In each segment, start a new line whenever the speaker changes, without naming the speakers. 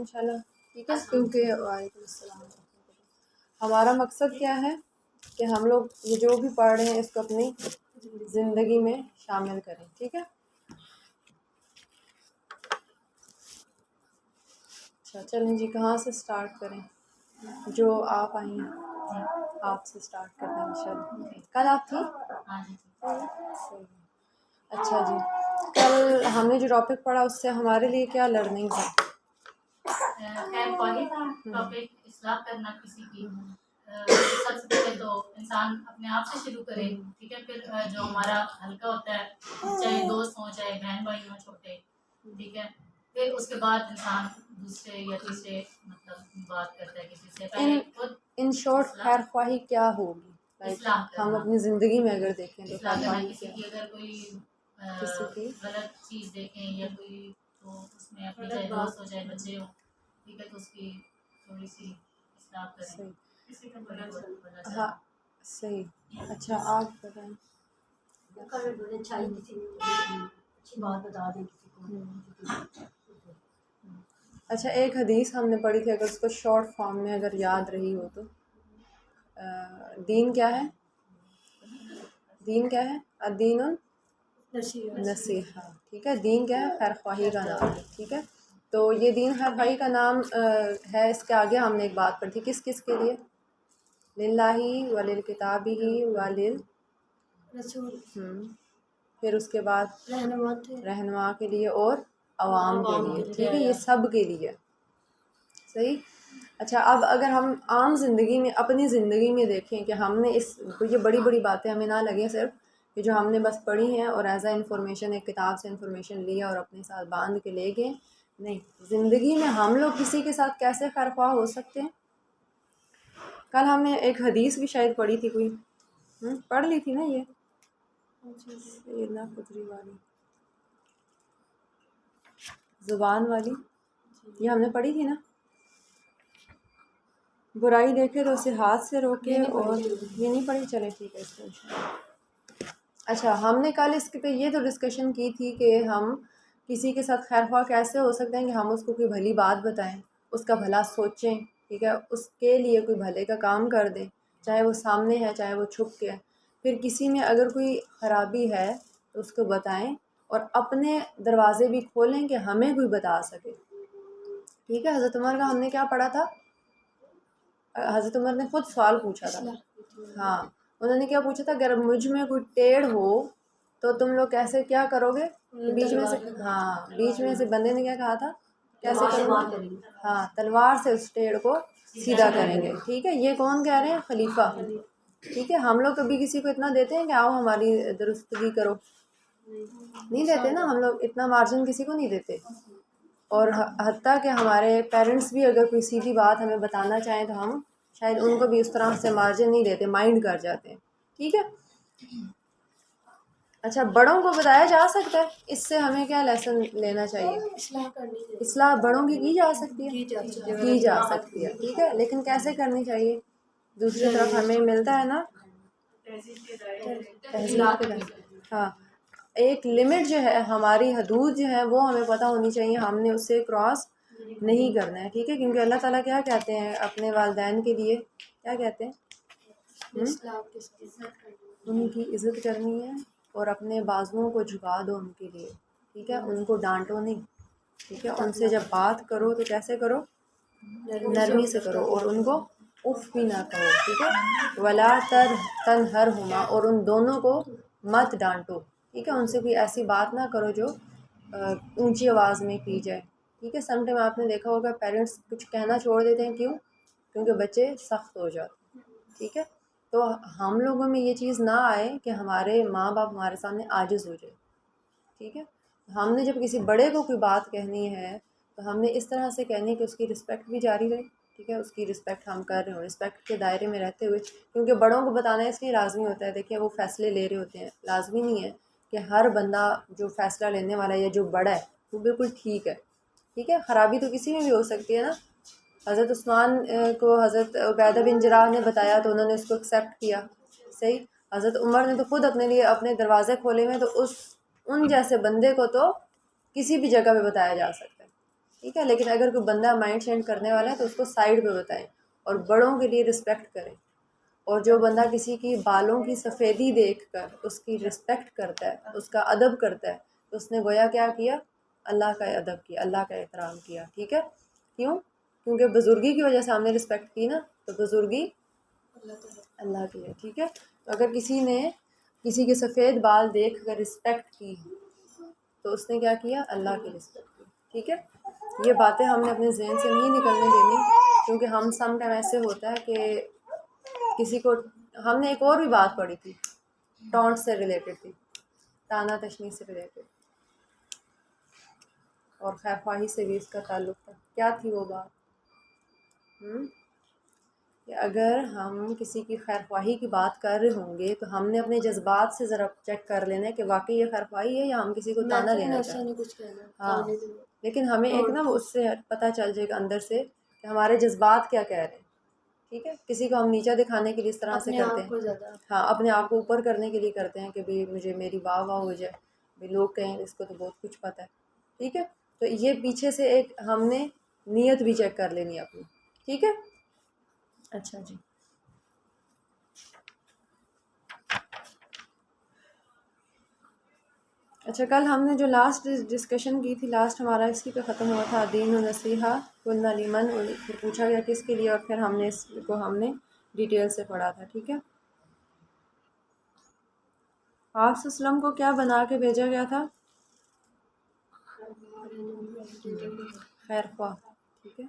انشاءاللہ، ٹھیک ہے، کیونکہ وعلیکم السلام ورحمۃ اللہ۔ ہمارا مقصد کیا ہے کہ ہم لوگ یہ جو بھی پڑھ رہے ہیں اس کو اپنی زندگی میں شامل کریں، ٹھیک ہے۔ اچھا چلیں جی، کہاں سے سٹارٹ کریں؟ جو آپ آئی ہیں آپ سے سٹارٹ کریں انشاءاللہ۔ کل آپ تھی؟ صحیح۔ اچھا جی، کل ہم نے جو ٹاپک پڑھا اس سے ہمارے لیے کیا لرننگ ہے؟
خیر خواہی کا ٹاپک، اصلاح کرنا کسی کی۔ سب سے پہلے تو انسان اپنے آپ سے شروع کرے، ٹھیک ہے، پھر جو ہمارا حلقہ ہوتا ہے، چاہے دوست ہوں چاہے بہن بھائی ہوں چھوٹے، ٹھیک ہے، پھر اس کے بعد انسان دوسرے یا تیسرے مطلب بات کرتا ہے کسی سے، پہلے خود
ان شارٹ خیر خواہی کیا ہوگی؟
اصلاح کرنا،
ہم اپنی زندگی میں اگر دیکھیں تو
اصلاح
خیر
کرنا
خواہی
کسی
کیا
کی اگر کوئی
کسی کی
غلط چیز دیکھیں یا کوئی، تو اس میں اپنی چاہے دوست ہو چاہے بچے ہوں، ٹھیک ہے، تو اس کی تھوڑی سی اصلاح کریں،
صحیح،
کسی کا بڑا چاہے۔
ہاں صحیح۔ اچھا آپ بتائیں۔
اچھی بات بتا دیں کسی کو۔
اچھا ایک حدیث ہم نے پڑھی تھی، اگر اس کو شارٹ فارم میں اگر یاد رہی ہو تو، دین کیا ہے؟ دین کیا ہے؟ الدین نصیحہ، ٹھیک ہے، دین کیا ہے؟ خیر خواہی کا نام ہے، ٹھیک ہے۔ تو یہ دین خیر خواہی کا نام ہے، اس کے آگے ہم نے ایک بات پڑھی تھی، کس کس کے لیے؟ للہ وللکتابہ
رسول،
پھر اس کے بعد رہنما کے لیے اور عوام کے لیے، ٹھیک ہے، یہ سب کے لیے، صحیح۔ اچھا اب اگر ہم عام زندگی میں اپنی زندگی میں دیکھیں کہ ہم نے یہ بڑی بڑی باتیں ہمیں نہ لگیں صرف کہ جو ہم نے بس پڑھی ہیں اور ایز اے انفارمیشن ایک کتاب سے انفارمیشن لیا اور اپنے ساتھ باندھ کے لے گئے، نہیں، زندگی میں ہم لوگ کسی کے ساتھ کیسے خیر خواہ ہو سکتے ہیں؟ کل ہم نے ایک حدیث بھی شاید پڑھی تھی، کوئی پڑھ لی تھی نا، یہ سیدنا خدری والی زبان والی، یہ ہم نے پڑھی تھی نا، برائی دیکھے تو اسے ہاتھ سے روکے، اور یہ نہیں پڑھی، چلے ٹھیک ہے، اس کو اچھا ہم نے کل اس پہ یہ تو ڈسکشن کی تھی کہ ہم کسی کے ساتھ خیر خواہ کیسے ہو سکتے ہیں کہ ہم اس کو کوئی بھلی بات بتائیں، اس کا بھلا سوچیں، ٹھیک ہے، اس کے لیے کوئی بھلے کا کام کر دیں، چاہے وہ سامنے ہے چاہے وہ چھپ کے ہے، پھر کسی میں اگر کوئی خرابی ہے تو اس کو بتائیں، اور اپنے دروازے بھی کھولیں کہ ہمیں کوئی بتا سکے، ٹھیک ہے۔ حضرت عمر کا ہم نے کیا پڑھا تھا؟ حضرت عمر نے خود سوال پوچھا تھا، ہاں، انہوں نے کیا پوچھا تھا، اگر مجھ میں کوئی ٹیڑھ ہو تو تم لوگ کیسے کیا کرو گے؟ بیچ میں سے، ہاں، بیچ میں سے بندے نے کیا کہا تھا، کیسے کرو گے؟ ہاں، تلوار سے اس ٹیڑھ کو سیدھا کریں گے، ٹھیک ہے۔ یہ کون کہہ رہے ہیں؟ خلیفہ، ٹھیک ہے۔ ہم لوگ کبھی کسی کو اتنا دیتے ہیں کہ آؤ ہماری درستگی کرو؟ نہیں دیتے نا، ہم لوگ اتنا مارجن کسی کو نہیں دیتے، اور حتیٰ کہ ہمارے پیرنٹس بھی اگر کوئی سیدھی بات ہمیں بتانا چاہیں تو ہم شاید ان کو بھی اس طرح سے مارجن نہیں دیتے، مائنڈ کر جاتے ہیں، ٹھیک ہے۔ اچھا بڑوں کو بتایا جا سکتا ہے، اس سے ہمیں کیا لیسن لینا چاہیے؟ اصلاح بڑوں کی جا سکتی ہے، کی جا سکتی ہے، ٹھیک ہے، لیکن کیسے کرنی چاہیے؟ دوسری طرف ہمیں ملتا ہے نا تہذیب کے، ہاں، ایک لمٹ جو ہے، ہماری حدود جو ہے وہ ہمیں پتہ ہونی چاہیے، ہم نے اسے کراس نہیں کرنا ہے، ٹھیک ہے، کیونکہ اللہ تعالیٰ کیا کہتے ہیں اپنے والدین کے لیے؟ کیا کہتے ہیں؟ ان کی عزت کرنی ہے اور اپنے بازوؤں کو جھکا دو ان کے لیے، ٹھیک ہے، ان کو ڈانٹو نہیں، ٹھیک ہے، ان سے جب بات کرو تو کیسے کرو؟ نرمی سے کرو، اور ان کو اف بھی نہ کہو، ٹھیک ہے، ولا تنہرہما، اور ان دونوں کو مت ڈانٹو، ٹھیک ہے، ان سے کوئی ایسی بات نہ کرو جو اونچی آواز میں کی جائے، ٹھیک ہے۔ سم ٹائم آپ نے دیکھا ہوگا پیرنٹس کچھ کہنا چھوڑ دیتے ہیں، کیوں؟ کیونکہ بچے سخت ہو جاتے ہیں، ٹھیک ہے۔ تو ہم لوگوں میں یہ چیز نہ آئے کہ ہمارے ماں باپ ہمارے سامنے عاجز ہو جائے، ٹھیک ہے۔ ہم نے جب کسی بڑے کو کوئی بات کہنی ہے تو ہم نے اس طرح سے کہنی کہ اس کی رسپیکٹ بھی جاری رہے، ٹھیک ہے، اس کی رسپیکٹ ہم کر رہے ہوں، رسپیکٹ کے دائرے میں رہتے ہوئے، کیونکہ بڑوں کو بتانا اس لیے لازمی ہوتا ہے، دیکھیے وہ فیصلے لے رہے ہوتے ہیں، لازمی نہیں ہے کہ ہر بندہ جو فیصلہ لینے والا ہے یا جو بڑا ہے وہ بالکل ٹھیک ہے، ٹھیک ہے، خرابی تو کسی میں بھی ہو سکتی ہے نا۔ حضرت عثمان کو حضرت عبیدہ بن جراح نے بتایا تو انہوں نے اس کو ایکسیپٹ کیا، صحیح۔ حضرت عمر نے تو خود اپنے لیے اپنے دروازے کھولے ہوئے، تو ان جیسے بندے کو تو کسی بھی جگہ پہ بتایا جا سکتا ہے، ٹھیک ہے. لیکن اگر کوئی بندہ مائنڈ چینج کرنے والا ہے تو اس کو سائڈ پہ بتائیں اور بڑوں کے لیے رسپیکٹ کریں. اور جو بندہ کسی کی بالوں کی سفیدی دیکھ کر اس کی رسپیکٹ کرتا ہے، اس کا ادب کرتا ہے، تو اس نے گویا کیا کیا؟ اللہ کا ادب کیا، اللہ کا احترام کیا. ٹھیک ہے. کیوں؟ کیونکہ بزرگی کی وجہ سے ہم نے رسپیکٹ کی نا، تو بزرگی اللہ کی ہے. ٹھیک ہے. تو اگر کسی نے کسی کے سفید بال دیکھ کر رسپیکٹ کی تو اس نے کیا کیا؟ اللہ کی رسپیکٹ کی. ٹھیک ہے. یہ باتیں ہم نے اپنے ذہن سے نہیں نکلنے دینی، کیونکہ ہم سم ٹائم ایسے ہوتا ہے کہ کسی کو ہم نے ایک اور بھی بات پڑھی تھی، ٹونٹ سے ریلیٹڈ تھی، تانا تشنی سے ریلیٹڈ، اور خیر خواہی سے بھی اس کا تعلق تھا. کیا تھی وہ بات؟ کہ اگر ہم کسی کی خیر خواہی کی بات کر رہے ہوں گے تو ہم نے اپنے جذبات سے ذرا چیک کر لینا ہے کہ واقعی یہ خیر خواہی ہے یا ہم کسی کو تانا دینا چاہتے ہیں. ہاں، لیکن ہمیں ایک نا اس سے پتہ چل جائے گا اندر سے کہ ہمارے جذبات کیا کہہ رہے ہیں. ٹھیک ہے. کسی کو ہم نیچا دکھانے کے لیے اس طرح سے کرتے ہیں، ہاں اپنے آپ کو اوپر کرنے کے لیے کرتے ہیں کہ بھئی مجھے میری واہ واہ ہو جائے، بھی لوگ کہیں اس کو تو بہت کچھ پتہ ہے. ٹھیک ہے. تو یہ پیچھے سے ایک ہم نے نیت بھی چیک کر لینی اپنی. ٹھیک ہے. اچھا جی. اچھا، کل ہم نے جو لاسٹ ڈسکشن کی تھی، لاسٹ ہمارا اسی پہ ختم ہوا تھا، دین و نصیحہ قلنا لمن، پھر پوچھا گیا کس کے لیے، اور پھر ہم نے اس کو ڈیٹیل سے پڑھا تھا. ٹھیک ہے. آپ صلی اللہ علیہ وسلم کو کیا بنا کے بھیجا گیا تھا؟ خیر خواہ. ٹھیک ہے.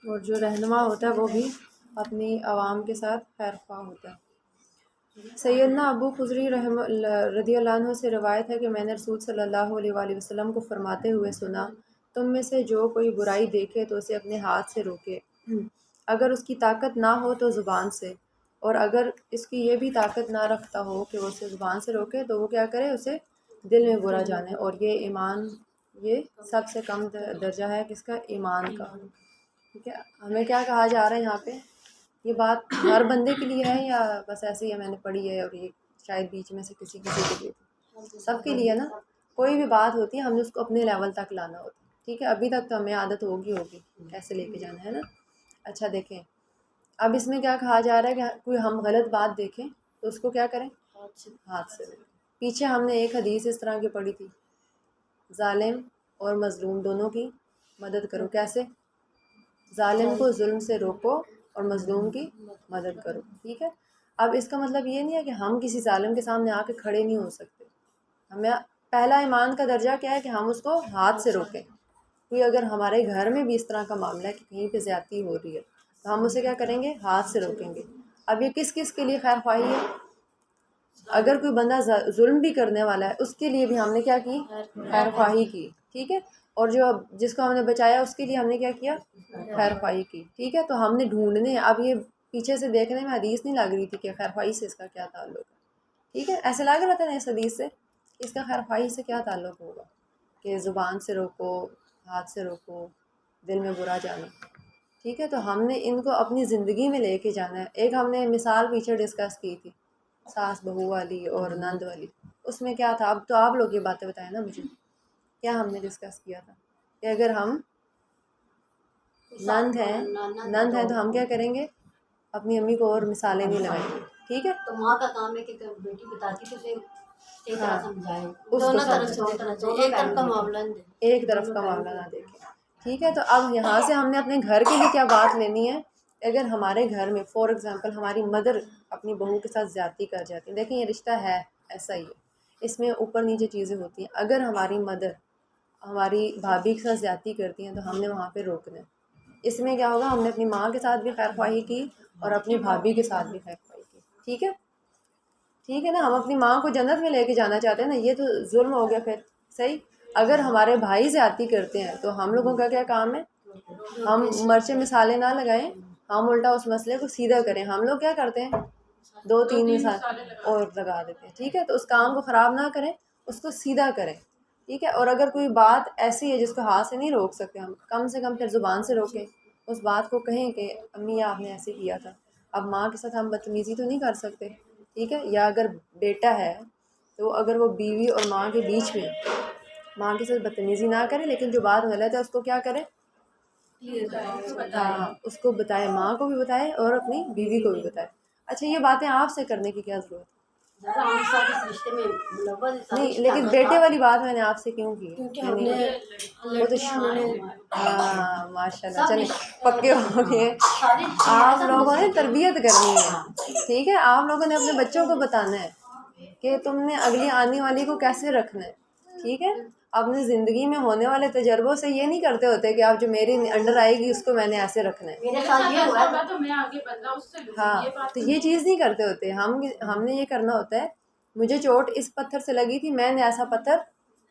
اور جو رہنما ہوتا ہے وہ بھی اپنی عوام کے ساتھ خیر خواہ ہوتا ہے. سیدنا ابو خضری رضی اللہ عنہ سے روایت ہے کہ میں نے رسول صلی اللہ علیہ وآلہ وسلم کو فرماتے ہوئے سنا، تم میں سے جو کوئی برائی دیکھے تو اسے اپنے ہاتھ سے روکے، اگر اس کی طاقت نہ ہو تو زبان سے، اور اگر اس کی یہ بھی طاقت نہ رکھتا ہو کہ وہ اسے زبان سے روکے تو وہ کیا کرے؟ اسے دل میں برا جانے. اور یہ ایمان، یہ سب سے کم درجہ ہے کس کا؟ ایمان کا. ٹھیک ہے. ہمیں کیا کہا جا رہا ہے یہاں پہ؟ یہ بات ہر بندے کے لیے ہے یا بس ایسے ہی ہے میں نے پڑھی ہے اور یہ شاید بیچ میں سے کسی کے لیے؟ سب کے لیے نا. کوئی بھی بات ہوتی ہے ہم نے اس کو اپنے لیول تک لانا ہوتا ہے. ٹھیک ہے. ابھی تک تو ہمیں عادت ہوگی کیسے لے کے جانا ہے نا. اچھا دیکھیں، اب اس میں کیا کہا جا رہا ہے کہ کوئی ہم غلط بات دیکھیں تو اس کو کیا کریں؟ ہاتھ سے. پیچھے ہم نے ایک حدیث اس طرح کی پڑھی تھی، ظالم اور مظلوم دونوں کی مدد کرو. کیسے؟ ظالم کو ظلم سے روکو اور مظلوم کی مدد کرو. ٹھیک ہے. اب اس کا مطلب یہ نہیں ہے کہ ہم کسی ظالم کے سامنے آ کے کھڑے نہیں ہو سکتے. ہمیں پہلا ایمان کا درجہ کیا ہے کہ ہم اس کو ہاتھ سے روکیں. کوئی اگر ہمارے گھر میں بھی اس طرح کا معاملہ ہے کہ کہیں پہ زیادتی ہو رہی ہے تو ہم اسے کیا کریں گے؟ ہاتھ سے روکیں گے. اب یہ کس کس کے لیے خیر خواہی ہے؟ اگر کوئی بندہ ظلم بھی کرنے والا ہے اس کے لیے بھی ہم نے کیا کی؟ خیر خواہی کی. ٹھیک ہے. اور جو جس کو ہم نے بچایا اس کے لیے ہم نے کیا کیا؟ خیر خواہی کی. ٹھیک ہے. تو ہم نے ڈھونڈنے، اب یہ پیچھے سے دیکھنے میں حدیث نہیں لگ رہی تھی کہ خیر خواہی سے اس کا کیا تعلق ہے. ٹھیک ہے. ایسے لگ رہا تھا نا اس حدیث سے اس کا خیر خواہی سے کیا تعلق ہوگا کہ زبان سے روکو، ہاتھ سے روکو، دل میں برا جانا. ٹھیک ہے. تو ہم نے ان کو اپنی زندگی میں لے کے جانا ہے. ایک ہم نے مثال پیچھے ڈسکس کی تھی، ساس بہو والی اور نند والی. اس میں کیا تھا؟ اب تو آپ لوگ یہ باتیں بتائیں نا مجھے، کیا ہم نے ڈسکس کیا تھا کہ اگر ہم نند ہیں تو ہم کیا کریں گے؟ اپنی امی کو اور مثالیں نہیں لگائیں گے. ٹھیک ہے.
تو ماں کا کام ہے کہ بیٹی بتاتی تو اسے ایک طرح سمجھائے،
اس
دونوں
کو
طرف سے دیکھنا چاہیے، ایک طرف کا معاملہ نہیں دیکھنا،
ایک طرف کا معاملہ نہ دیکھیں. ٹھیک ہے. تو اب یہاں سے ہم نے اپنے گھر کے لیے کیا بات لینی ہے؟ اگر ہمارے گھر میں فار ایگزامپل ہماری مدر اپنی بہو کے ساتھ زیادتی کر جاتی ہیں، دیکھیں یہ رشتہ ہے ایسا ہی ہے، اس میں اوپر نیچے چیزیں ہوتی ہیں. اگر ہماری مدر ہماری بھابھی کے ساتھ زیادتی کرتی ہیں تو ہم نے وہاں پہ روکنا ہے. اس میں کیا ہوگا؟ ہم نے اپنی ماں کے ساتھ بھی خیر خواہی کی اور اپنی بھابھی کے ساتھ بھی خیر خواہی کی. ٹھیک ہے. ٹھیک ہے نا. ہم اپنی ماں کو جنت میں لے کے جانا چاہتے ہیں نا، یہ تو ظلم ہو گیا پھر. صحیح. اگر ہمارے بھائی زیادتی کرتے ہیں تو ہم لوگوں کا کیا کام ہے؟ ہم مرچیں مثالیں نہ لگائیں، ہم الٹا اس مسئلے کو سیدھا کریں. ہم لوگ کیا کرتے ہیں؟ 2-3 مثال اور لگا دیتے ہیں. ٹھیک ہے. تو اس کام کو خراب نہ کریں، اس کو سیدھا کریں. ٹھیک ہے. اور اگر کوئی بات ایسی ہے جس کو ہاتھ سے نہیں روک سکتے ہم، کم سے کم پھر زبان سے روکیں. اس بات کو کہیں کہ امی آپ نے ایسے کیا تھا. اب ماں کے ساتھ ہم بدتمیزی تو نہیں کر سکتے. ٹھیک ہے. یا اگر بیٹا ہے تو اگر وہ بیوی اور ماں کے بیچ میں ماں کے ساتھ بدتمیزی نہ کرے، لیکن جو بات غلط ہے اس کو کیا کرے، ہاں اس کو بتائے، ماں کو بھی بتائے اور اپنی بیوی کو بھی بتائے۔ اچھا یہ باتیں آپ سے کرنے کی کیا ضرورت ہے؟
زیادہ ہم سب اس رشتے میں ملوث ہیں،
نہیں لیکن بیٹے والی بات میں نے آپ سے کیوں کی؟
کیونکہ ہم نے
وہ تو ہاں ماشاء اللہ، چلیں پکے ہو گئے۔ آپ لوگوں نے تربیت کرنی ہے، ٹھیک ہے، آپ لوگوں نے اپنے بچوں کو بتانا ہے کہ تم نے اگلی آنے والی کو کیسے رکھنا ہے، ٹھیک ہے۔ اپنی زندگی میں ہونے والے تجربوں سے یہ نہیں کرتے ہوتے کہ آپ جو میری انڈر آئے گی اس کو میں نے ایسے رکھنا ہے،
میرے ساتھ یہ ہوا ہے۔
تو میں آگے بدلا اس سے
ہاں تو یہ چیز نہیں کرتے ہوتے۔ ہم نے یہ کرنا ہوتا ہے، مجھے چوٹ اس پتھر سے لگی تھی، میں نے ایسا پتھر